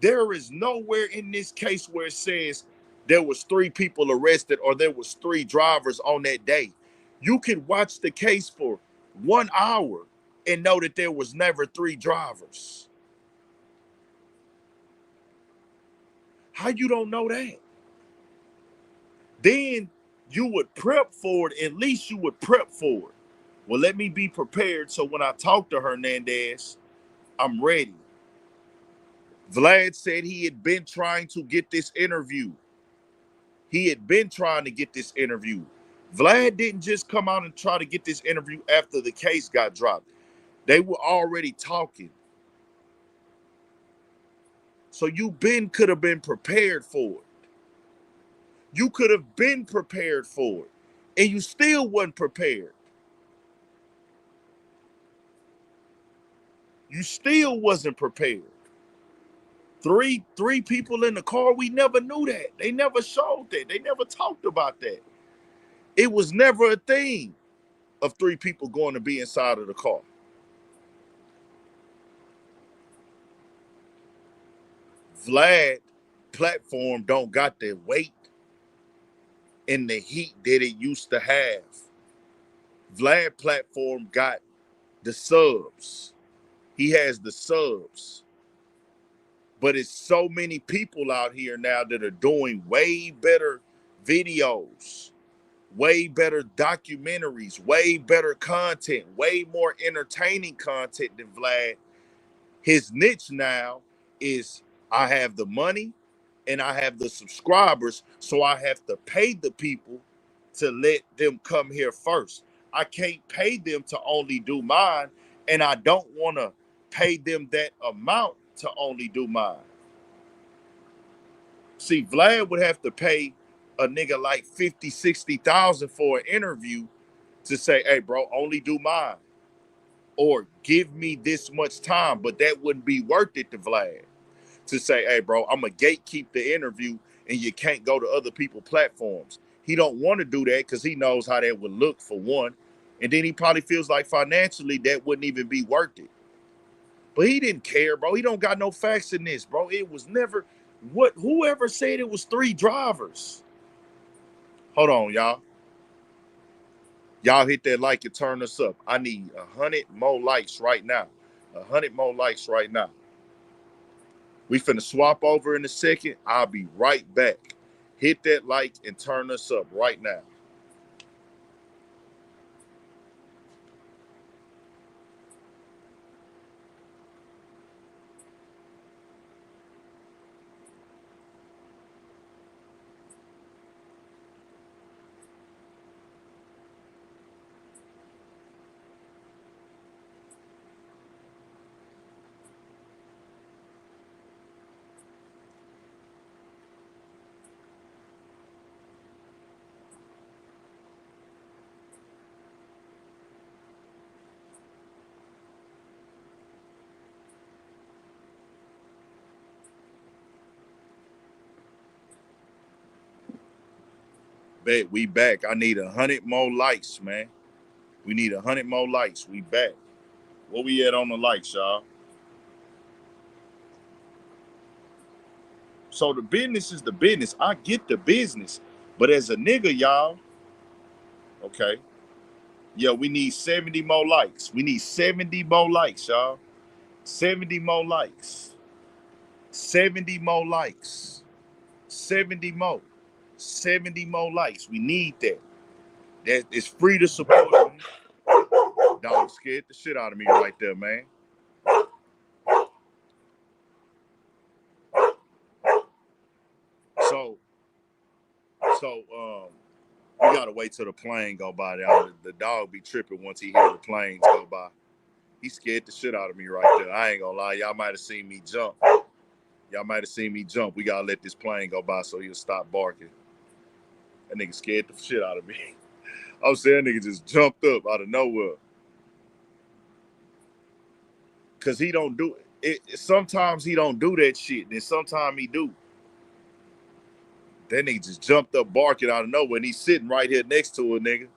There is nowhere in this case where it says there was 3 people arrested or there was 3 drivers on that day. You could watch the case for 1 hour and know that there was never 3 drivers. How you don't know that? Then you would prep for it. At least you would prep for it. Well, let me be prepared so when I talk to Hernandez, I'm ready. Vlad said he had been trying to get this interview. He had been trying to get this interview. Vlad didn't just come out and try to get this interview after the case got dropped. They were already talking. So you could have been prepared for it. You could have been prepared for it. And you still wasn't prepared. You still wasn't prepared. Three people in the car, we never knew that. They never showed that. They never talked about that. It was never a thing of 3 people going to be inside of the car. Vlad platform don't got the weight and the heat that it used to have. Vlad platform got the subs. He has the subs. But it's so many people out here now that are doing way better videos, way better documentaries, way better content, way more entertaining content than Vlad. His niche now is I have the money and I have the subscribers, so I have to pay the people to let them come here first. I can't pay them to only do mine, and I don't want to pay them that amount to only do mine. See, Vlad would have to pay a nigga like 50, 60,000 for an interview to say, hey, bro, only do mine. Or give me this much time. But that wouldn't be worth it to Vlad to say, hey, bro, I'm going to gatekeep the interview and you can't go to other people's platforms. He don't want to do that because he knows how that would look, for one. And then he probably feels like financially that wouldn't even be worth it. But he didn't care, bro. He don't got no facts in this, bro. It was never whoever said it was 3 drivers. Hold on, y'all. Y'all hit that like and turn us up. I need 100 more likes right now. 100 more likes right now. We finna swap over in a second. I'll be right back. Hit that like and turn us up right now. Bet we back. I need 100 more likes, man. We need 100 more likes. We back. Where we at on the likes, y'all? So the business is the business. I get the business. But as a nigga, y'all, okay. Yeah, we need 70 more likes. We need 70 more likes, y'all. 70 more likes. 70 more likes. 70 more. 70 more likes. We need that. That is free to support me. Dog scared the shit out of me right there, man. So, so we gotta wait till the plane go by. The dog be tripping once he hear the planes go by. He scared the shit out of me right there. I ain't gonna lie. Y'all might have seen me jump. Y'all might have seen me jump. We gotta let this plane go by so he'll stop barking. That nigga scared the shit out of me. I was saying that nigga just jumped up out of nowhere. Cause he don't do it. Sometimes he don't do that shit. And sometimes he do. That nigga just jumped up barking out of nowhere and he's sitting right here next to a nigga.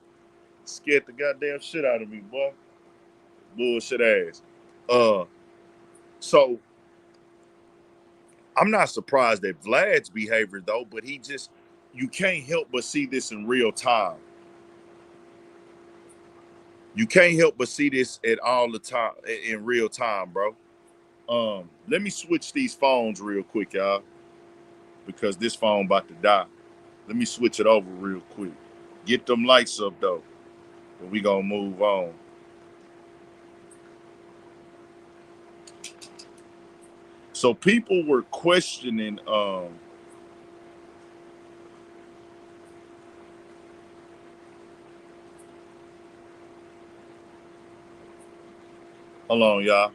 Scared the goddamn shit out of me, boy. Bullshit ass. Uh so I'm not surprised at Vlad's behavior though, but you can't help but see this in real time. You can't help but see this at all the time in real time, bro. Let me switch these phones real quick, y'all, because this phone about to die. Let me switch it over real quick. Get them lights up though, and we gonna move on. So people were questioning. Hold on, y'all.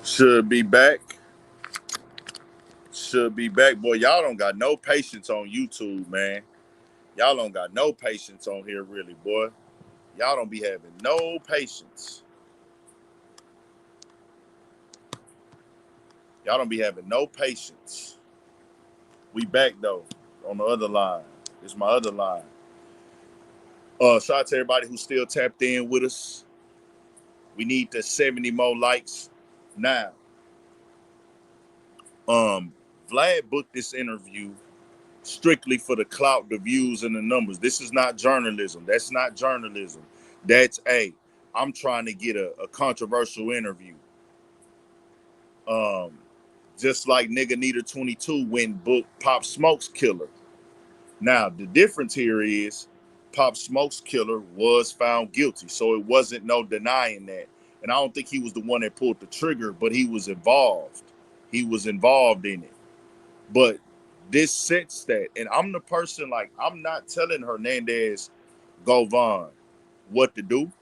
Should be back. should be back. Boy, y'all don't got no patience on YouTube, man. Y'all don't got no patience on here, really, boy. Y'all don't be having no patience. Y'all don't be having no patience. We back, though, on the other line. It's my other line. Shout out to everybody who's still tapped in with us. We need the 70 more likes now. Vlad booked this interview strictly for the clout, the views, and the numbers. This is not journalism. That's not journalism. That's I'm trying to get a controversial interview. Just like Nigga Needer 22 went booked Pop Smoke's killer. Now, the difference here is Pop Smoke's killer was found guilty, so it wasn't no denying that. And I don't think he was the one that pulled the trigger, but he was involved. He was involved in it. But this sets that, and I'm the person, like, I'm not telling Hernandez, Govan, what to do.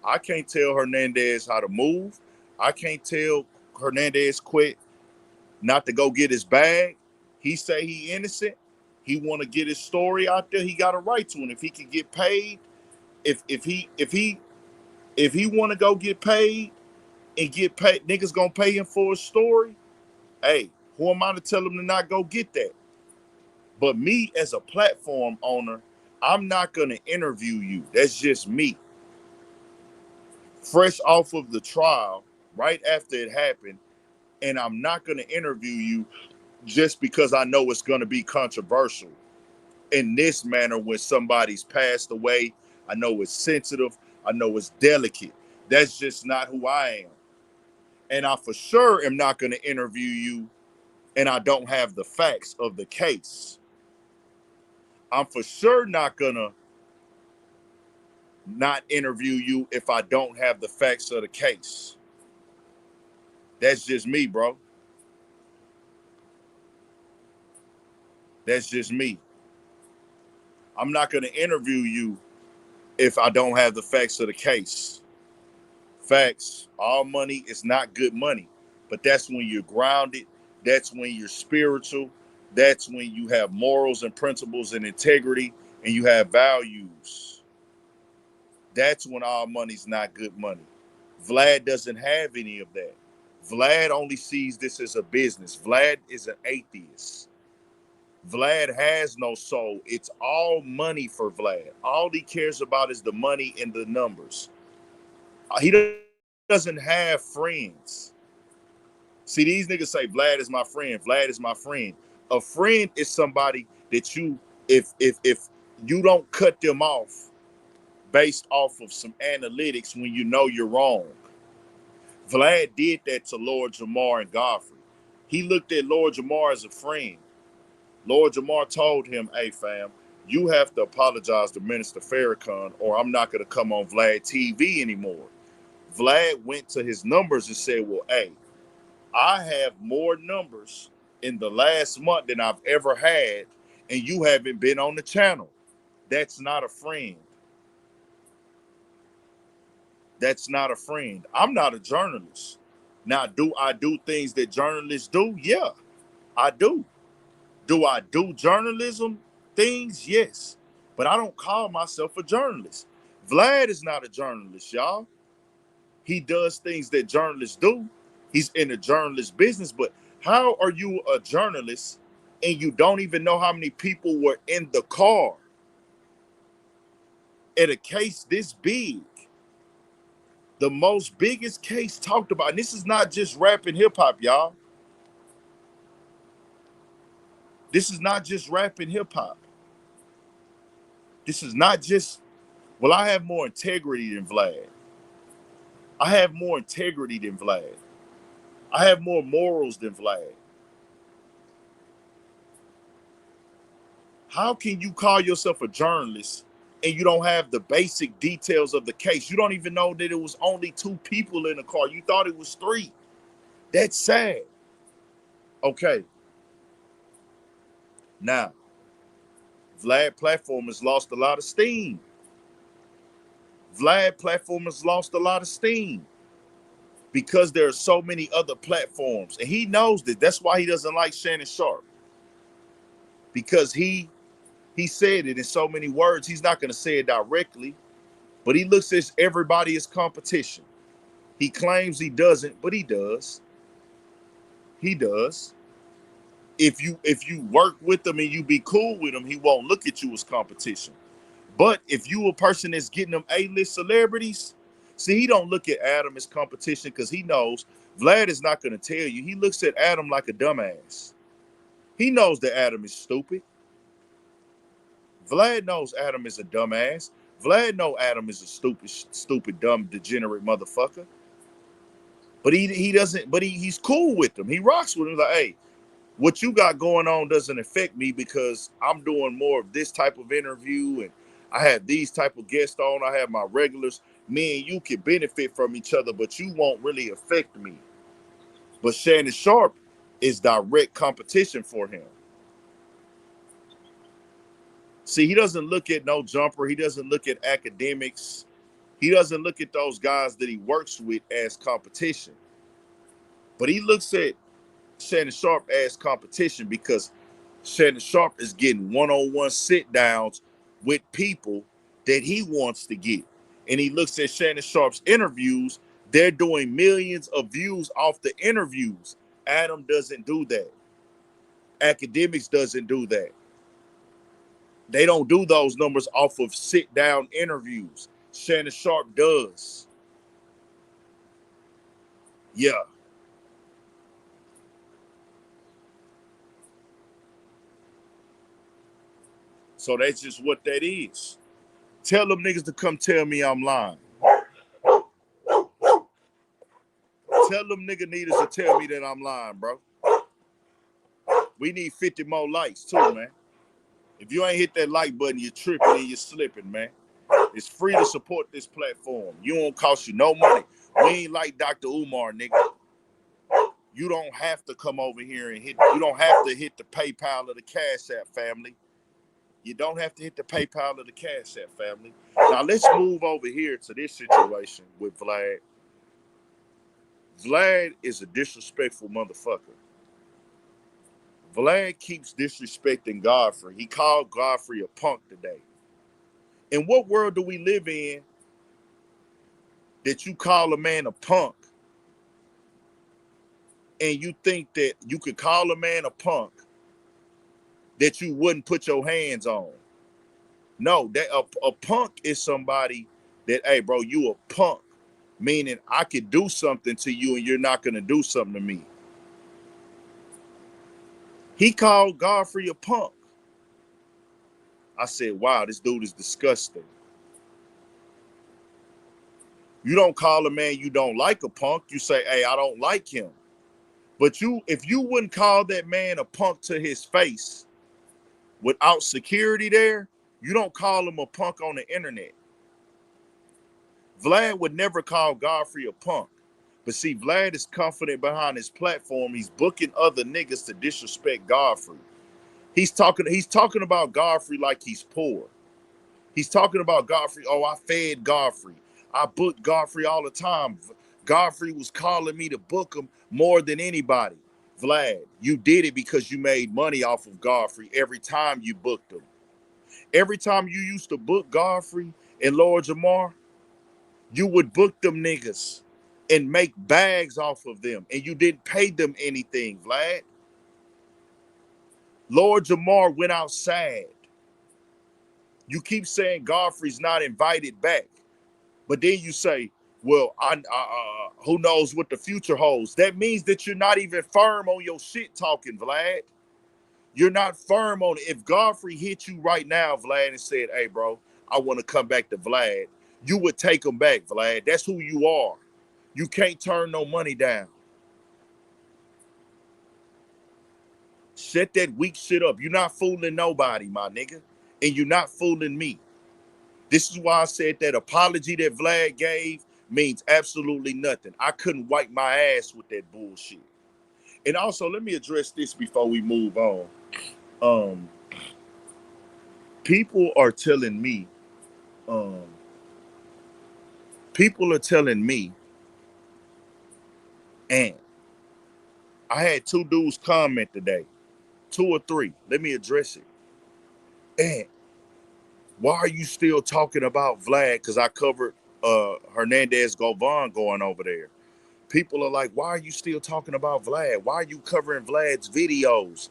I can't tell Hernandez how to move. I can't tell Hernandez quit not to go get his bag. He say he innocent. He want to get his story out there. He got a right to, and if he can get paid, if he want to go get paid and get paid, niggas gonna pay him for his story. Hey, who am I to tell him to not go get that? But me as a platform owner, I'm not gonna interview you. That's just me. Fresh off of the trial, right after it happened, and I'm not gonna interview you just because I know it's gonna be controversial in this manner when somebody's passed away. I know it's sensitive. I know it's delicate. That's just not who I am. And I for sure am not going to interview you and I don't have the facts of the case. I'm for sure not going to not interview you if I don't have the facts of the case. That's just me, bro. That's just me. I'm not going to interview you if I don't have the facts of the case. Facts. All money is not good money, but that's when you're grounded. That's when you're spiritual. That's when you have morals and principles and integrity and you have values. That's when all money's not good money. Vlad doesn't have any of that. Vlad only sees this as a business. Vlad is an atheist. Vlad has no soul. It's all money for Vlad. All he cares about is the money and the numbers. He doesn't have friends. See, these niggas say Vlad is my friend. Vlad is my friend. A friend is somebody that you, if you don't cut them off based off of some analytics when you know you're wrong. Vlad did that to Lord Jamar and Godfrey. He looked at Lord Jamar as a friend. Lord Jamar told him, hey fam, you have to apologize to Minister Farrakhan or I'm not going to come on Vlad TV anymore. Vlad went to his numbers and said, well, hey, I have more numbers in the last month than I've ever had, and you haven't been on the channel. That's not a friend. That's not a friend. I'm not a journalist. Now, do I do things that journalists do? Yeah, I do. Do I do journalism things? Yes. But I don't call myself a journalist. Vlad is not a journalist, y'all. He does things that journalists do. He's in the journalist business, but how are you a journalist and you don't even know how many people were in the car at a case this big? The most biggest case talked about, and this is not just rap and hip hop, y'all. This is not just rap and hip hop. This is not just, well, I have more integrity than Vlad. I have more integrity than Vlad. I have more morals than Vlad. How can you call yourself a journalist and you don't have the basic details of the case? You don't even know that it was only 2 people in the car. You thought it was 3. That's sad. Okay. Now, Vlad platform has lost a lot of steam. Vlad platform has lost a lot of steam because there are so many other platforms. And he knows that. That's why he doesn't like Shannon Sharp. Because he said it in so many words. He's not going to say it directly, but he looks at everybody as competition. He claims he doesn't, but he does. He does. If you work with him and you be cool with him, he won't look at you as competition. But if you a person that's getting them A-list celebrities, see, he don't look at Adam as competition because he knows Vlad is not going to tell you. He looks at Adam like a dumbass. He knows that Adam is stupid. Vlad knows Adam is a dumbass. Vlad know Adam is a stupid, dumb, degenerate motherfucker. But he doesn't. But he's cool with him. He rocks with him. Like, hey, what you got going on doesn't affect me because I'm doing more of this type of interview and I have these type of guests on. I have my regulars. Me and you can benefit from each other, but you won't really affect me. But Shannon Sharp is direct competition for him. See, he doesn't look at no jumper. He doesn't look at academics. He doesn't look at those guys that he works with as competition. But he looks at Shannon Sharp as competition because Shannon Sharp is getting one-on-one sit-downs with people that he wants to get. And he looks at Shannon Sharp's interviews. They're doing millions of views off the interviews. Adam doesn't do that. Academics doesn't do that. They don't do those numbers off of sit-down interviews. Shannon Sharp does. Yeah. So that's just what that is. Tell them niggas to come tell me I'm lying. Tell them nigga needers to tell me that I'm lying, bro. We need 50 more likes too, man. If you ain't hit that like button, you're tripping and you're slipping, man. It's free to support this platform. You don't cost you no money. We ain't like Dr. Umar, nigga. You don't have to come over here and you don't have to hit the PayPal or the Cash App, family. You don't have to hit the PayPal or the Cash App, family. Now let's move over here to this situation with Vlad. Vlad is a disrespectful motherfucker. Vlad keeps disrespecting Godfrey. He called Godfrey a punk today. In what world do we live in that you call a man a punk and you think that you could call a man a punk that you wouldn't put your hands on? No, that a punk is somebody that, hey, bro, you a punk, meaning I could do something to you and you're not going to do something to me. He called Godfrey a punk. I said, wow, this dude is disgusting. You don't call a man you don't like a punk. You say, hey, I don't like him. But if you wouldn't call that man a punk to his face without security there, you don't call him a punk on the internet. Vlad would never call Godfrey a punk. But see, Vlad is confident behind his platform. He's booking other niggas to disrespect Godfrey. He's talking about Godfrey like he's poor. He's talking about Godfrey. Oh, I fed Godfrey. I booked Godfrey all the time. Godfrey was calling me to book him more than anybody. Vlad, you did it because you made money off of Godfrey every time you booked him. Every time you used to book Godfrey and Lord Jamar, you would book them niggas and make bags off of them, and you didn't pay them anything, Vlad. Lord Jamar went outside. You keep saying Godfrey's not invited back, but then you say, well, who knows what the future holds? That means that you're not even firm on your shit talking, Vlad. You're not firm on it. If Godfrey hit you right now, Vlad, and said, hey, bro, I want to come back to Vlad, you would take him back, Vlad. That's who you are. You can't turn no money down. Shut that weak shit up. You're not fooling nobody, my nigga. And you're not fooling me. This is why I said that apology that Vlad gave means absolutely nothing. I couldn't wipe my ass with that bullshit. And also, let me address this before we move on. People are telling me, people are telling me And I had two dudes comment today, two or three. Let me address it. And why are you still talking about Vlad? Because I covered Hernandez Govan going over there. People are like, why are you still talking about Vlad? Why are you covering Vlad's videos?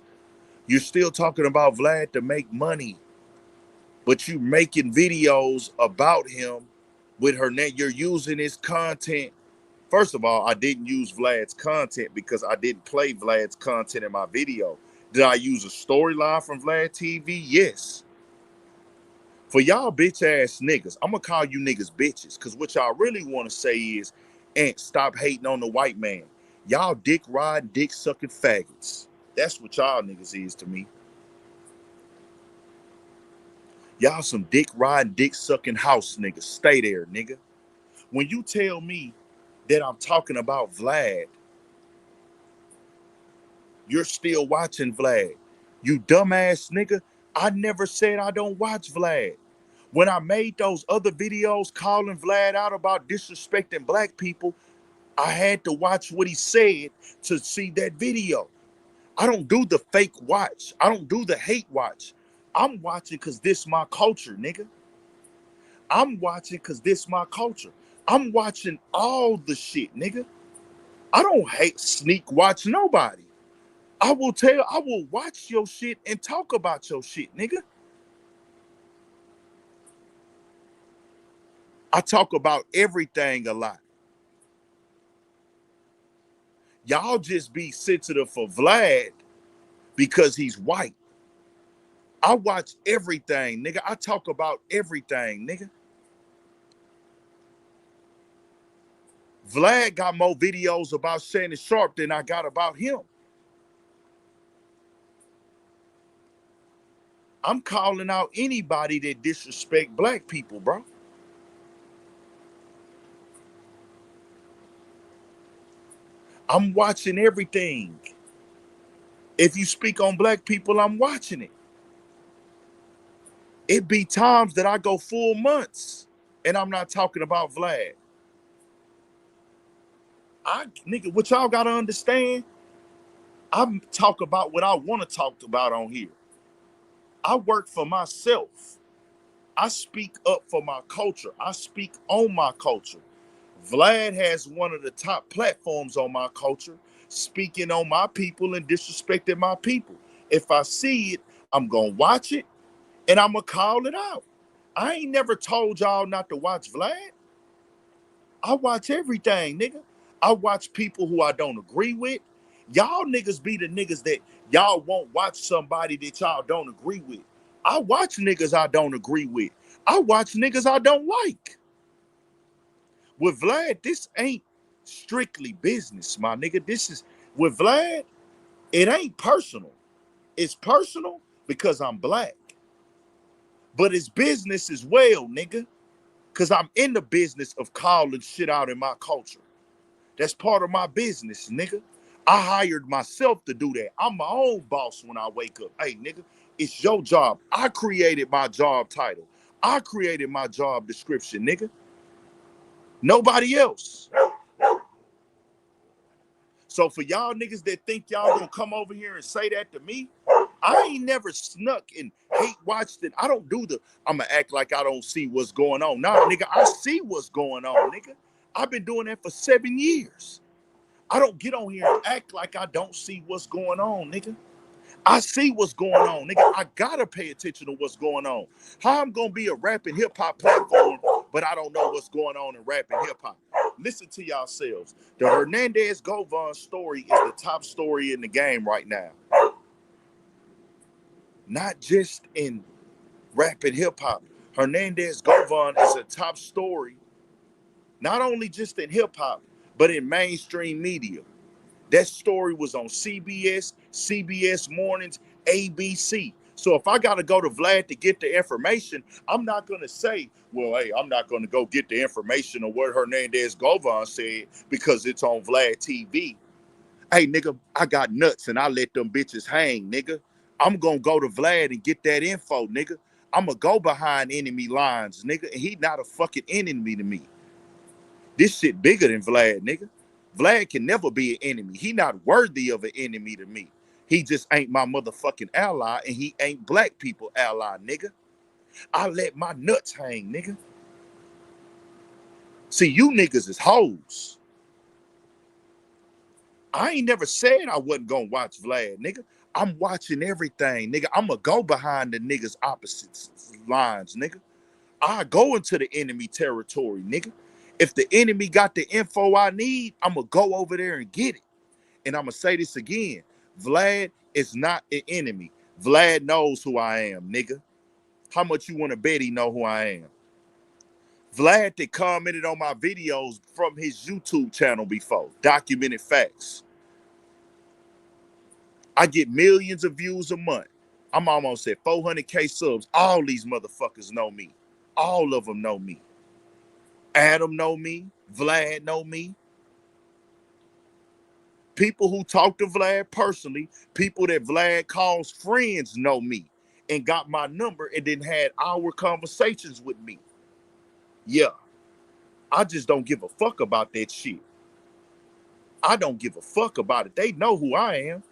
You're still talking about Vlad to make money, but you making videos about him with Hernandez. You're using his content. First of all, I didn't use Vlad's content because I didn't play Vlad's content in my video. Did I use a storyline from Vlad TV? Yes. For y'all bitch ass niggas, I'm gonna call you niggas bitches, because what y'all really want to say is, and stop hating on the white man. Y'all dick riding, dick sucking faggots. That's what y'all niggas is to me. Y'all some dick riding, dick sucking house niggas. Stay there, nigga. When you tell me that I'm talking about Vlad, you're still watching Vlad. You dumbass nigga. I never said I don't watch Vlad. When I made those other videos calling Vlad out about disrespecting black people, I had to watch what he said to see that video. I don't do the fake watch. I don't do the hate watch. I'm watching because this my culture, nigga. I'm watching because this my culture. I'm watching all the shit, nigga. I don't hate sneak watch nobody. I will watch your shit and talk about your shit, nigga. I talk about everything a lot. Y'all just be sensitive for Vlad because he's white. I watch everything, nigga. I talk about everything, nigga. Vlad got more videos about Shannon Sharp than I got about him. I'm calling out anybody that disrespect black people, bro. I'm watching everything. If you speak on black people, I'm watching it. It be times that I go full months, and I'm not talking about Vlad. Nigga, what y'all gotta understand, I talk about what I want to talk about on here. I work for myself. I speak up for my culture. I speak on my culture. Vlad has one of the top platforms on my culture, speaking on my people and disrespecting my people. If I see it, I'm gonna watch it and I'm gonna call it out. I ain't never told y'all not to watch Vlad. I watch everything, nigga. I watch people who I don't agree with. Y'all niggas be the niggas that y'all won't watch somebody that y'all don't agree with. I watch niggas I don't agree with. I watch niggas I don't like. With Vlad, this ain't strictly business, my nigga. This is, with Vlad, it ain't personal. It's personal because I'm black. But it's business as well, nigga. Because I'm in the business of calling shit out in my culture. That's part of my business, nigga. I hired myself to do that. I'm my own boss when I wake up. Hey, nigga, it's your job. I created my job title. I created my job description, nigga. Nobody else. So for y'all niggas that think y'all gonna come over here and say that to me, I ain't never snuck and hate watched it. I don't do the, I'ma act like I don't see what's going on. Nah, nigga, I see what's going on, nigga. I've been doing that for 7 years. I don't get on here and act like I don't see what's going on, nigga. I see what's going on, nigga. I gotta pay attention to what's going on. How I'm gonna be a rap and hip hop platform, but I don't know what's going on in rap and hip hop? Listen to yourselves. The Hernandez Govan story is the top story in the game right now. Not just in rap and hip hop. Hernandez Govan is a top story, not only just in hip hop, but in mainstream media. That story was on CBS, CBS Mornings, ABC. So if I got to go to Vlad to get the information, I'm not going to say, well, hey, I'm not going to go get the information on what Hernandez Govan said because it's on Vlad TV. Hey, nigga, I got nuts and I let them bitches hang, nigga. I'm going to go to Vlad and get that info, nigga. I'm going to go behind enemy lines, nigga. And he not a fucking enemy to me. This shit bigger than Vlad, nigga. Vlad can never be an enemy. He not worthy of an enemy to me. He just ain't my motherfucking ally, and he ain't black people ally, nigga. I let my nuts hang, nigga. See, you niggas is hoes. I ain't never said I wasn't gonna watch Vlad, nigga. I'm watching everything, nigga. I'ma go behind the niggas' opposite lines, nigga. I go into the enemy territory, nigga. If the enemy got the info I need, I'ma go over there and get it. And I'ma say this again. Vlad is not an enemy. Vlad knows who I am, nigga. How much you wanna bet he know who I am? Vlad that commented on my videos from his YouTube channel before. Documented facts. I get millions of views a month. I'm almost at 400K subs. All these motherfuckers know me. All of them know me. Adam know me. Vlad know me. People who talk to Vlad personally, people that Vlad calls friends know me and got my number and then had hour conversations with me. Yeah, I just don't give a fuck about that shit. I don't give a fuck about it. They know who I am.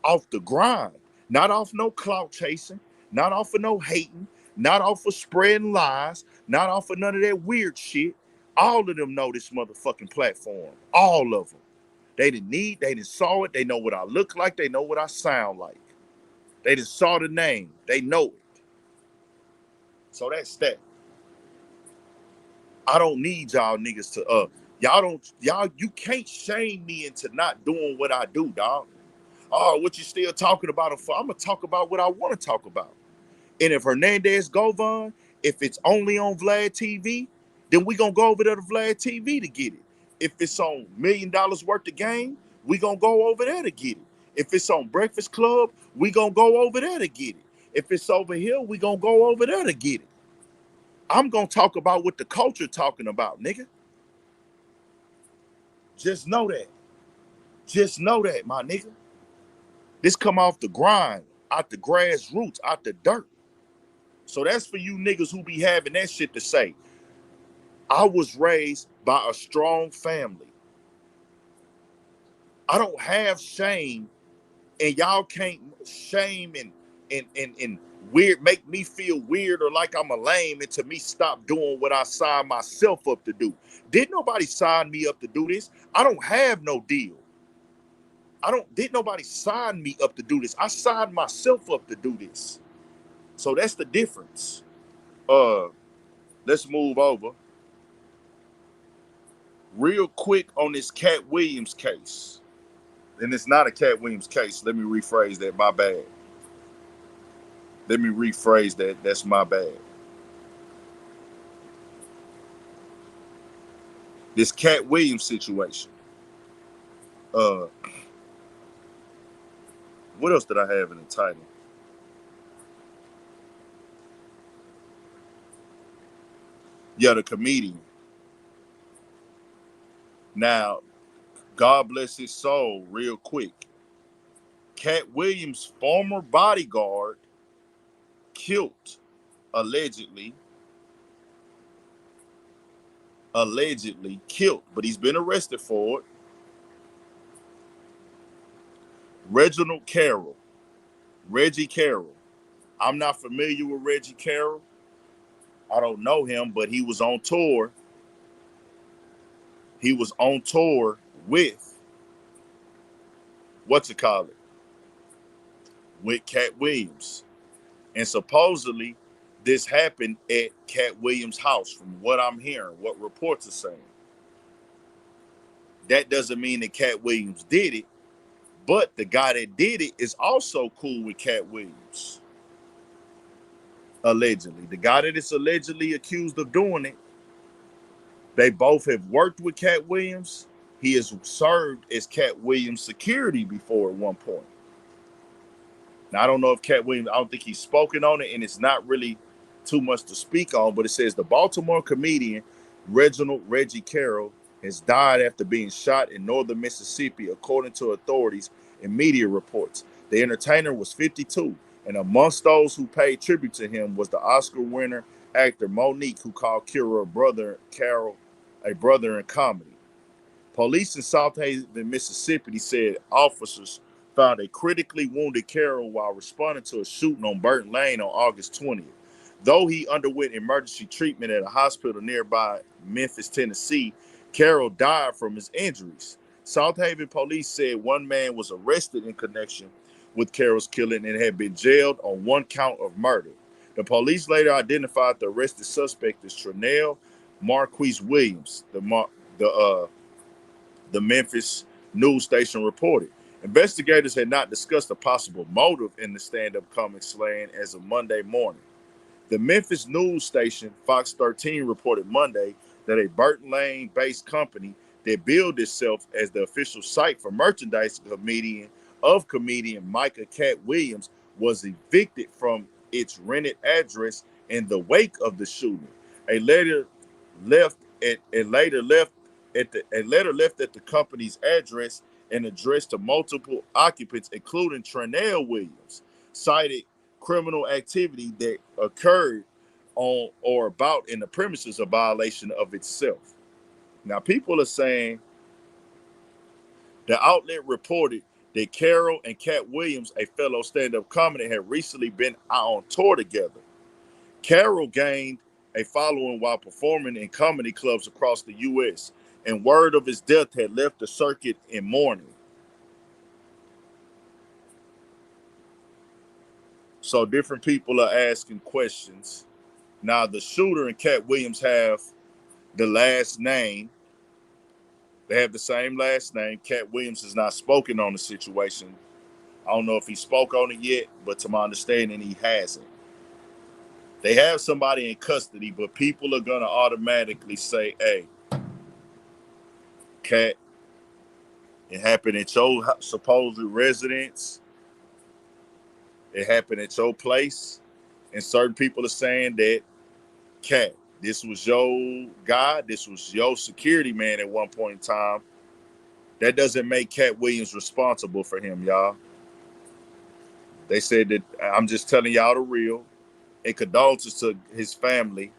Off the grind, not off no clout chasing, not off of no hating, not off of spreading lies, not off of none of that weird shit. All of them know this motherfucking platform. All of them. They didn't saw it. They know what I look like. They know what I sound like. They just saw the name. They know it. So that's that. I don't need y'all niggas to you can't shame me into not doing what I do, dog. Oh, what you still talking about it for? I'm gonna talk about what I want to talk about. And if Hernandez Govan, if it's only on Vlad TV, then we gonna go over there to Vlad TV to get it. If it's on $1 million worth of game, we gonna go over there to get it. If it's on Breakfast Club, we gonna go over there to get it. If it's over here, we gonna go over there to get it. I'm gonna talk about what the culture talking about, nigga. Just know that. Just know that, my nigga. This come off the grind, out the grassroots, out the dirt. So that's for you niggas who be having that shit to say. I was raised by a strong family. I don't have shame, and y'all can't shame and weird make me feel weird or like I'm a lame and to me stop doing what I signed myself up to do. Did nobody sign me up to do this? I don't have no deal. Did nobody sign me up to do this? I signed myself up to do this. So that's the difference. Let's move over. Real quick on this Cat Williams case. And it's not a Cat Williams case. Let me rephrase that. My bad. Let me rephrase that. That's my bad. This Cat Williams situation. What else did I have in the title? Yeah, the comedian. Now, God bless his soul, real quick. Cat Williams' former bodyguard killed, allegedly killed, but he's been arrested for it. Reginald Carroll, Reggie Carroll. I'm not familiar with Reggie Carroll. I don't know him, but he was on tour. He was on tour with with Cat Williams. And supposedly this happened at Cat Williams' house, from what I'm hearing, what reports are saying. That doesn't mean that Cat Williams did it, but the guy that did it is also cool with Cat Williams. Allegedly. The guy that is allegedly accused of doing it, they both have worked with Cat Williams. He has served as Cat Williams' security before at one point. Now, I don't know if Cat Williams, I don't think he's spoken on it, and it's not really too much to speak on, but it says the Baltimore comedian Reginald Reggie Carroll has died after being shot in northern Mississippi, according to authorities and media reports. The entertainer was 52, and amongst those who paid tribute to him was the Oscar winner actor Monique, who called Carroll a brother in comedy. Police in South Haven, Mississippi said officers found a critically wounded Carroll while responding to a shooting on Burton Lane on August 20th. Though he underwent emergency treatment at a hospital nearby Memphis, Tennessee, Carroll died from his injuries. South Haven police said one man was arrested in connection with Carroll's killing and had been jailed on one count of murder. The police later identified the arrested suspect as Trinell Marquise Williams, the Memphis news station reported. Investigators had not discussed a possible motive in the stand-up comic slaying as of Monday morning. The Memphis news station Fox 13 reported Monday that a Burton Lane-based company that billed itself as the official site for merchandise of comedian Micah Cat Williams was evicted from its rented address in the wake of the shooting. A letter left at the company's address and addressed to multiple occupants, including Trinell Williams, cited criminal activity that occurred on or about in the premises, a violation of itself. Now, people are saying the outlet reported that Carroll and Cat Williams, a fellow stand-up comic, had recently been out on tour together. Carroll gained a following while performing in comedy clubs across the U.S., and word of his death had left the circuit in mourning. So different people are asking questions. Now, the shooter and Cat Williams have the last name. They have the same last name. Cat Williams has not spoken on the situation. I don't know if he spoke on it yet, but to my understanding, he hasn't. They have somebody in custody, but people are going to automatically say, hey, Cat, it happened at your supposed residence. It happened at your place. And certain people are saying that, Cat, this was your guy. This was your security man at one point in time. That doesn't make Cat Williams responsible for him, y'all. They said that I'm just telling y'all the real. And condolences to his family.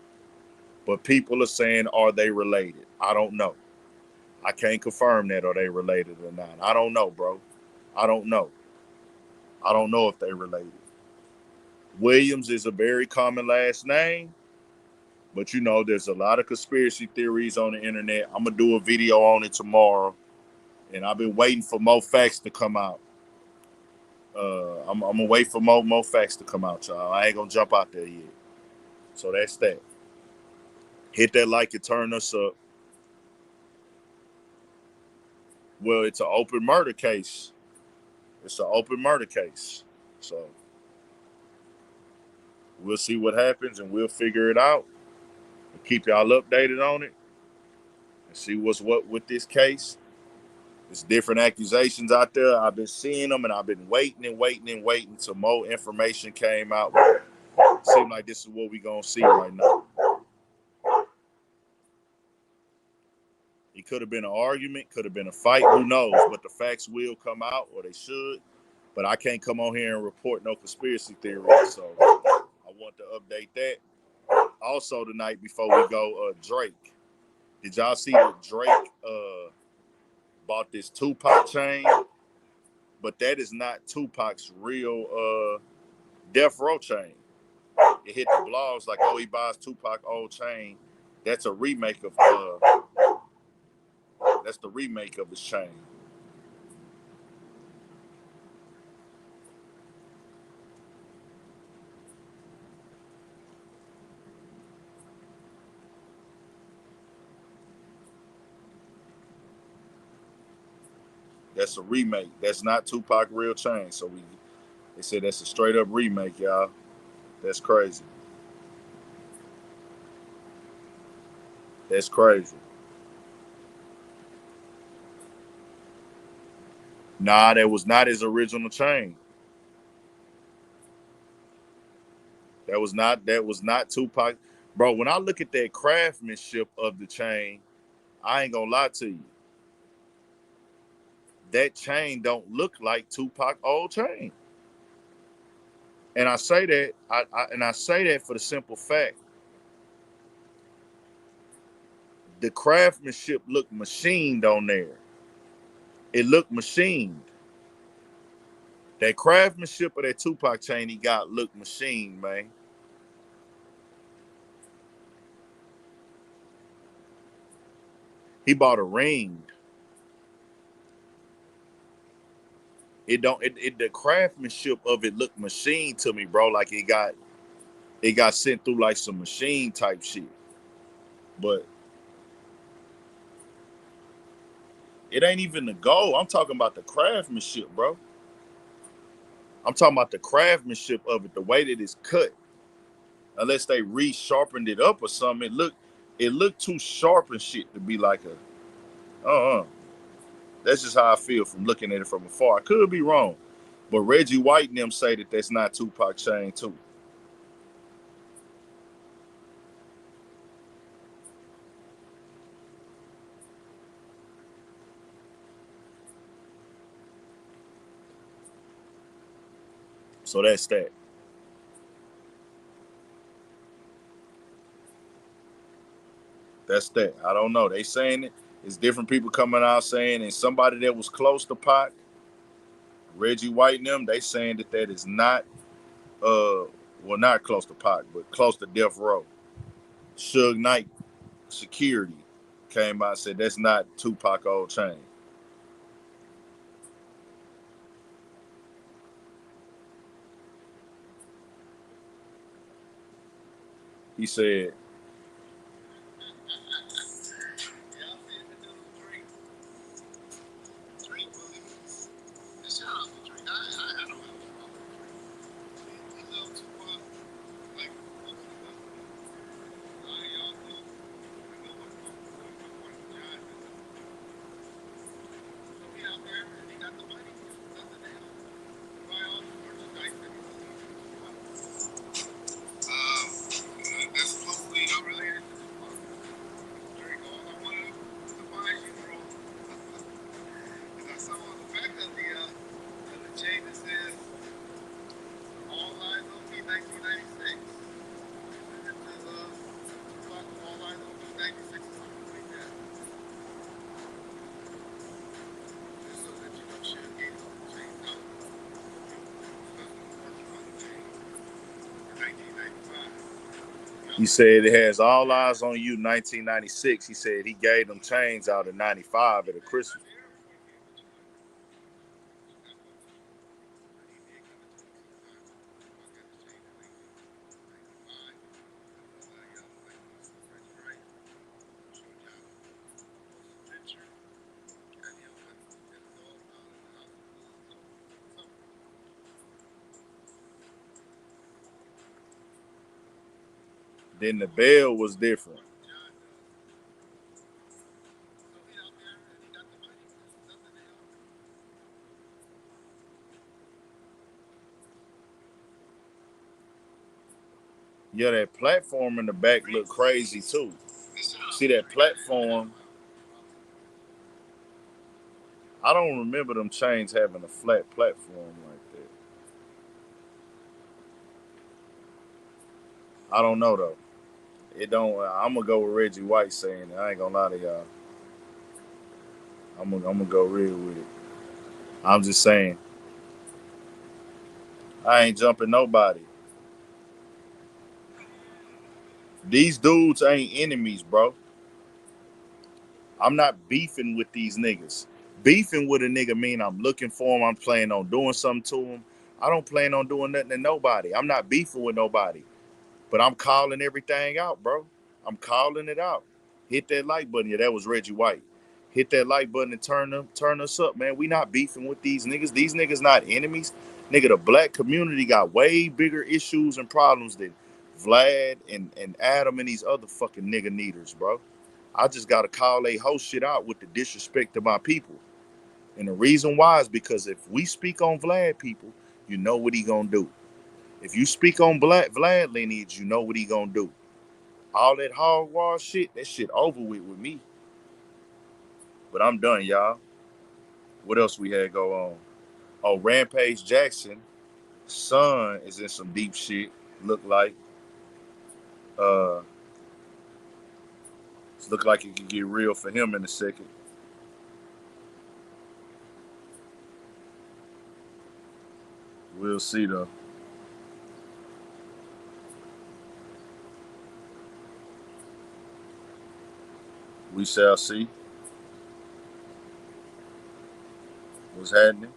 But people are saying, are they related? I don't know. I can't confirm that. Are they related or not? I don't know, bro. I don't know. I don't know if they're related. Williams is a very common last name. But, you know, there's a lot of conspiracy theories on the internet. I'm going to do a video on it tomorrow. And I've been waiting for more facts to come out. I'm going to wait for more facts to come out, y'all. I ain't going to jump out there yet. So that's that. Hit that like and turn us up. Well, it's an open murder case. It's an open murder case. So we'll see what happens and we'll figure it out. We'll keep y'all updated on it and see what's what with this case. There's different accusations out there. I've been seeing them and I've been waiting till more information came out. But it seems like this is what we're going to see right now. It could have been an argument, could have been a fight, who knows? But the facts will come out, or they should. But I can't come on here and report no conspiracy theories, so I want to update that. Also tonight, before we go, Drake. Did y'all see that Drake bought this Tupac chain? But that is not Tupac's real death row chain. It hit the blogs like, oh, he buys Tupac old chain. That's a remake of that's the remake of his chain. That's a remake. That's not Tupac real chain. So they said that's a straight up remake, y'all. That's crazy. That's crazy. Nah, that was not his original chain. That was not Tupac. Bro, when I look at that craftsmanship of the chain, I ain't gonna lie to you. That chain don't look like Tupac old chain. And I say that, I say that for the simple fact The craftsmanship looked machined on there. It looked machined. That craftsmanship of that Tupac chain he got looked machined, man. He bought a ring. It don't it the craftsmanship of it looked machined to me, bro. Like it got sent through like some machine type shit. But it ain't even the gold. I'm talking about the craftsmanship, bro. I'm talking about the craftsmanship of it, the way that it's cut. Unless they re-sharpened it up or something, it looked too sharp and shit to be like a That's just how I feel from looking at it from afar. I could be wrong, but Reggie White and them say that that's not Tupac chain too. So that's that. That's that. I don't know. They saying it. It's different people coming out saying, and somebody that was close to Pac, Reggie White and them, they saying that that is not, well, not close to Pac, but close to Death Row. Suge Knight security came out and said that's not Tupac old chain. He said, he said it has all eyes on you 1996. He said he gave them chains out in 95 at a Christmas. Then the bell was different. Yeah, that platform in the back looked crazy too. See that platform? I don't remember them chains having a flat platform like that. I don't know though. It don't. I'm gonna go with Reggie White saying it. I ain't gonna lie to y'all. I'm gonna go real with it. I'm just saying. I ain't jumping nobody. These dudes ain't enemies, bro. I'm not beefing with these niggas. Beefing with a nigga mean I'm looking for him. I'm planning on doing something to him. I don't plan on doing nothing to nobody. I'm not beefing with nobody. But I'm calling everything out, bro. I'm calling it out. Hit that like button. Yeah, that was Reggie White. Hit that like button and turn us up, man. We not beefing with these niggas. These niggas not enemies. Nigga, the black community got way bigger issues and problems than Vlad and Adam and these other fucking nigga needers, bro. I just gotta call a whole shit out with the disrespect to my people. And the reason why is because if we speak on Vlad people, you know what he gonna do. If you speak on Vlad lineage, you know what he gonna do. All that hogwash shit, that shit over with me. But I'm done, y'all. What else we had go on? Oh, Rampage Jackson, son is in some deep shit. Look like uh Look like it could get real for him in a second. We'll see though. We shall see what's happening.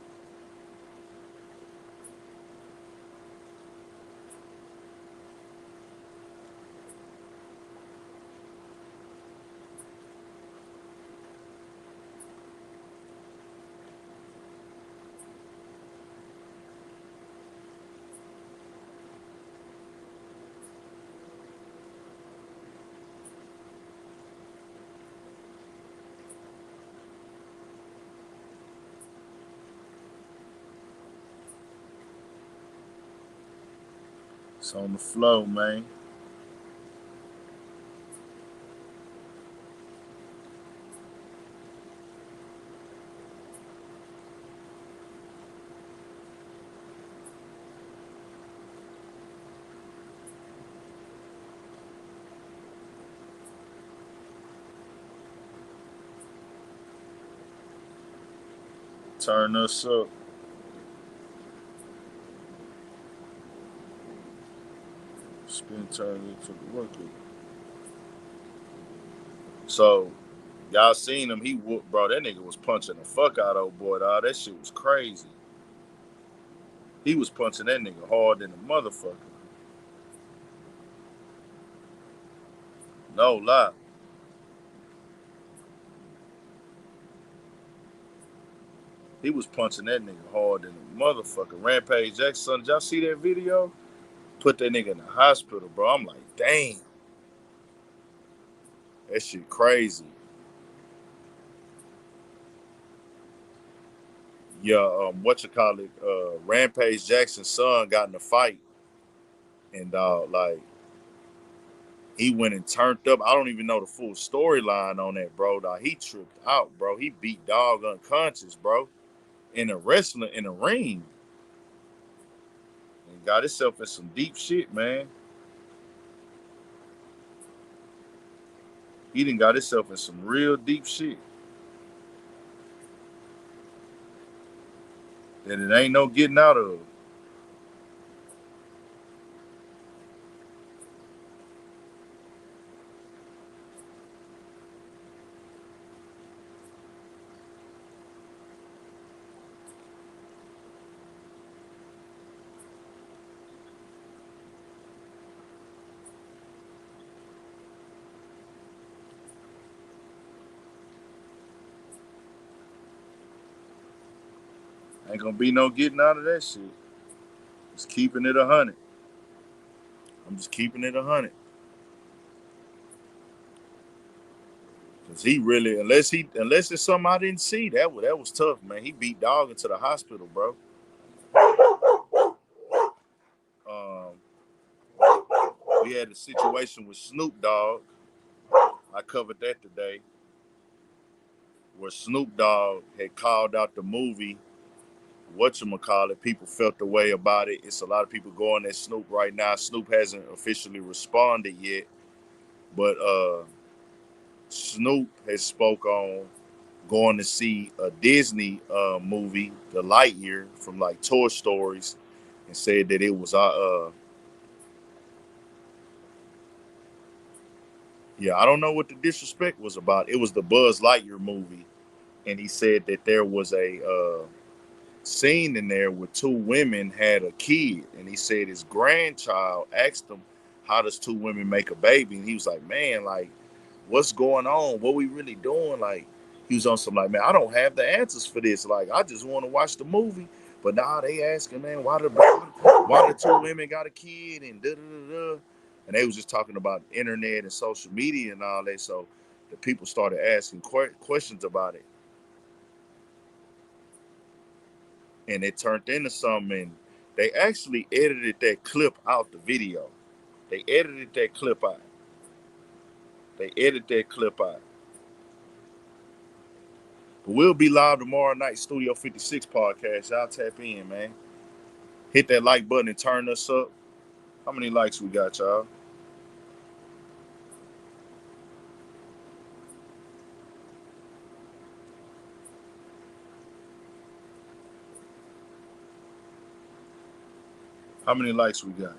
It's on the flow, man. Turn us up. Spin turn into the worker. So y'all seen him? He whooped, bro. That nigga was punching the fuck out of old boy, dog. That shit was crazy. He was punching that nigga hard than a motherfucker. No lie. He was punching that nigga hard than a motherfucker. Rampage Jackson, did y'all see that video? Put that nigga in the hospital, bro. I'm like, damn. That shit crazy. Yeah, what you call it? Rampage Jackson's son got in a fight, and like he went and turned up. I don't even know the full storyline on that, bro. Dog, he tripped out, bro. He beat dog unconscious, bro, in a wrestling in a ring, and got himself in some deep shit, man. He done got himself in some real deep shit that it ain't no getting out of. Ain't gonna be no getting out of that shit. Just keeping it 100. I'm just keeping it 100. Cause he really, unless it's something I didn't see, that was tough, man. He beat dog into the hospital, bro. Um, we had a situation with Snoop Dogg. I covered that today, where Snoop Dogg had called out the movie. Whatchamacallit, people felt the way about it. It's a lot of people going at Snoop right now. Snoop hasn't officially responded yet, but Snoop has spoke on going to see a Disney movie, The Lightyear from like Toy Stories, and said that it was yeah, I don't know what the disrespect was about. It was the Buzz Lightyear movie, and he said that there was a scene in there where two women had a kid, and he said his grandchild asked him, "How does two women make a baby?" And he was like, "Man, like, what's going on? What we really doing?" Like, he was on some like, "Man, I don't have the answers for this. Like, I just want to watch the movie." But now they asking, "Man, why the two women got a kid?" And da da da da. And they was just talking about internet and social media and all that. So the people started asking questions about it, and it turned into something. And they actually edited that clip out the video. They edited that clip out. They edited that clip out. But we'll be live tomorrow night, Studio 56 podcast. Y'all tap in, man. Hit that like button and turn us up. How many likes we got, y'all? How many likes we got?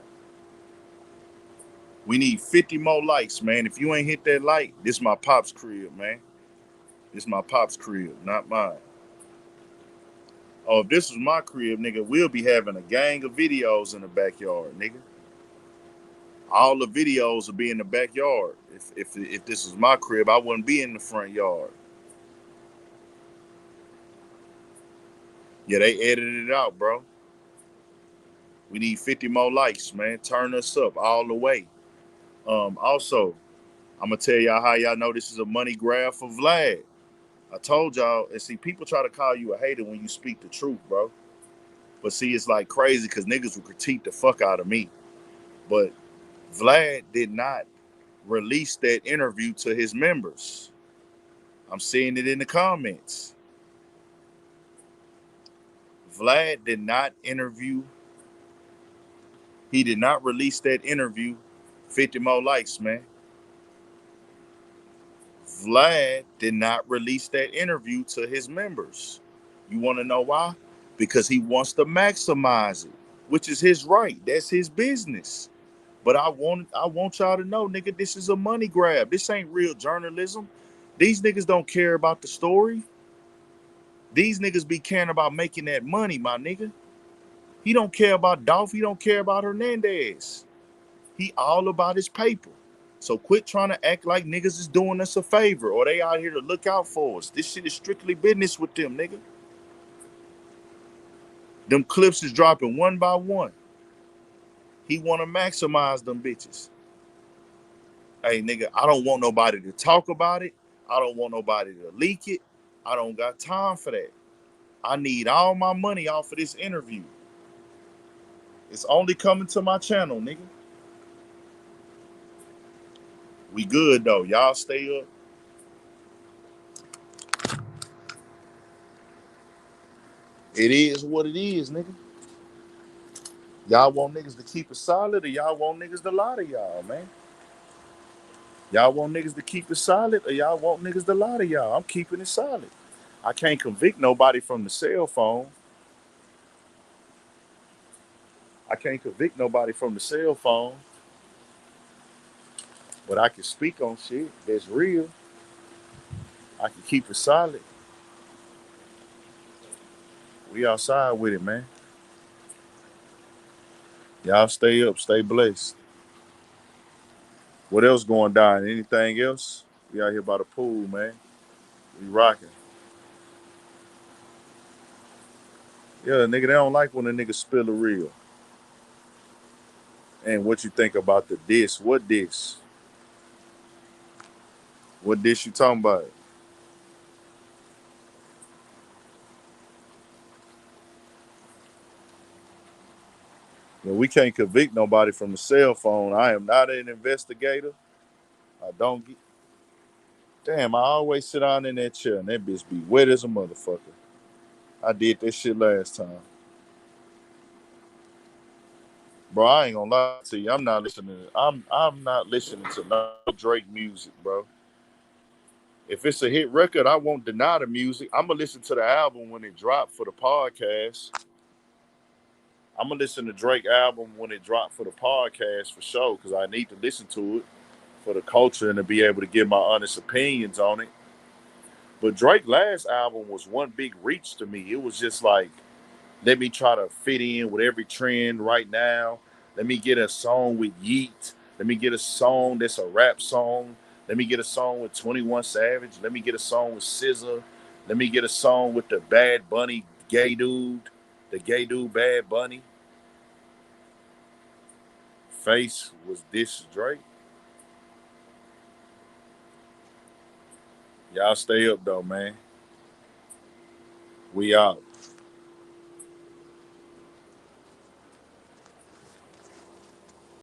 We need 50 more likes, man. If you ain't hit that like, this my pop's crib, man. This my pop's crib, not mine. Oh, if this was my crib, nigga, we'll be having a gang of videos in the backyard, nigga. All the videos will be in the backyard. If this was my crib, I wouldn't be in the front yard. Yeah, they edited it out, bro. We need 50 more likes, man. Turn us up all the way. Also, I'm gonna tell y'all how y'all know this is a money grab for Vlad. I told y'all, and see, people try to call you a hater when you speak the truth, bro. But see, it's like crazy because niggas will critique the fuck out of me. But Vlad did not release that interview to his members. I'm seeing it in the comments. Vlad did not interview. He did not release that interview. 50 more likes, man. Vlad did not release that interview to his members. You want to know why? Because he wants to maximize it, which is his right. That's his business. But I want y'all to know, nigga, this is a money grab. This ain't real journalism. These niggas don't care about the story. These niggas be caring about making that money, my nigga. He don't care about Dolph. He don't care about Hernandez. He all about his paper. So quit trying to act like niggas is doing us a favor or they out here to look out for us. This shit is strictly business with them, nigga. Them clips is dropping one by one. He want to maximize them bitches. Hey, nigga, I don't want nobody to talk about it. I don't want nobody to leak it. I don't got time for that. I need all my money off of this interview. It's only coming to my channel, nigga. We good, though. Y'all stay up. It is what it is, nigga. Y'all want niggas to keep it solid or y'all want niggas to lie to y'all, man? Y'all want niggas to keep it solid or y'all want niggas to lie to y'all? I'm keeping it solid. I can't convict nobody from the cell phone. I can't convict nobody from the cell phone. But I can speak on shit that's real. I can keep it solid. We outside with it, man. Y'all stay up, stay blessed. What else going down? Anything else? We out here by the pool, man. We rocking. Yeah, nigga, they don't like when a nigga spill the real. And what you think about the diss? What diss? What diss you talking about? Well, we can't convict nobody from the cell phone. I am not an investigator. I don't get. Damn, I always sit down in that chair and that bitch be wet as a motherfucker. I did that shit last time. Bro, I ain't gonna lie to you. I'm not listening. I'm not listening to no Drake music, bro. If it's a hit record, I won't deny the music. I'm gonna listen to the album when it dropped for the podcast. I'm gonna listen to Drake album when it dropped for the podcast for sure, because I need to listen to it for the culture and to be able to give my honest opinions on it. But Drake last album was one big reach to me. It was just like, let me try to fit in with every trend right now. Let me get a song with Yeet. Let me get a song that's a rap song. Let me get a song with 21 Savage. Let me get a song with SZA. Let me get a song with the Bad Bunny gay dude. The gay dude Bad Bunny. Face was this Drake. Y'all stay up though, man. We out.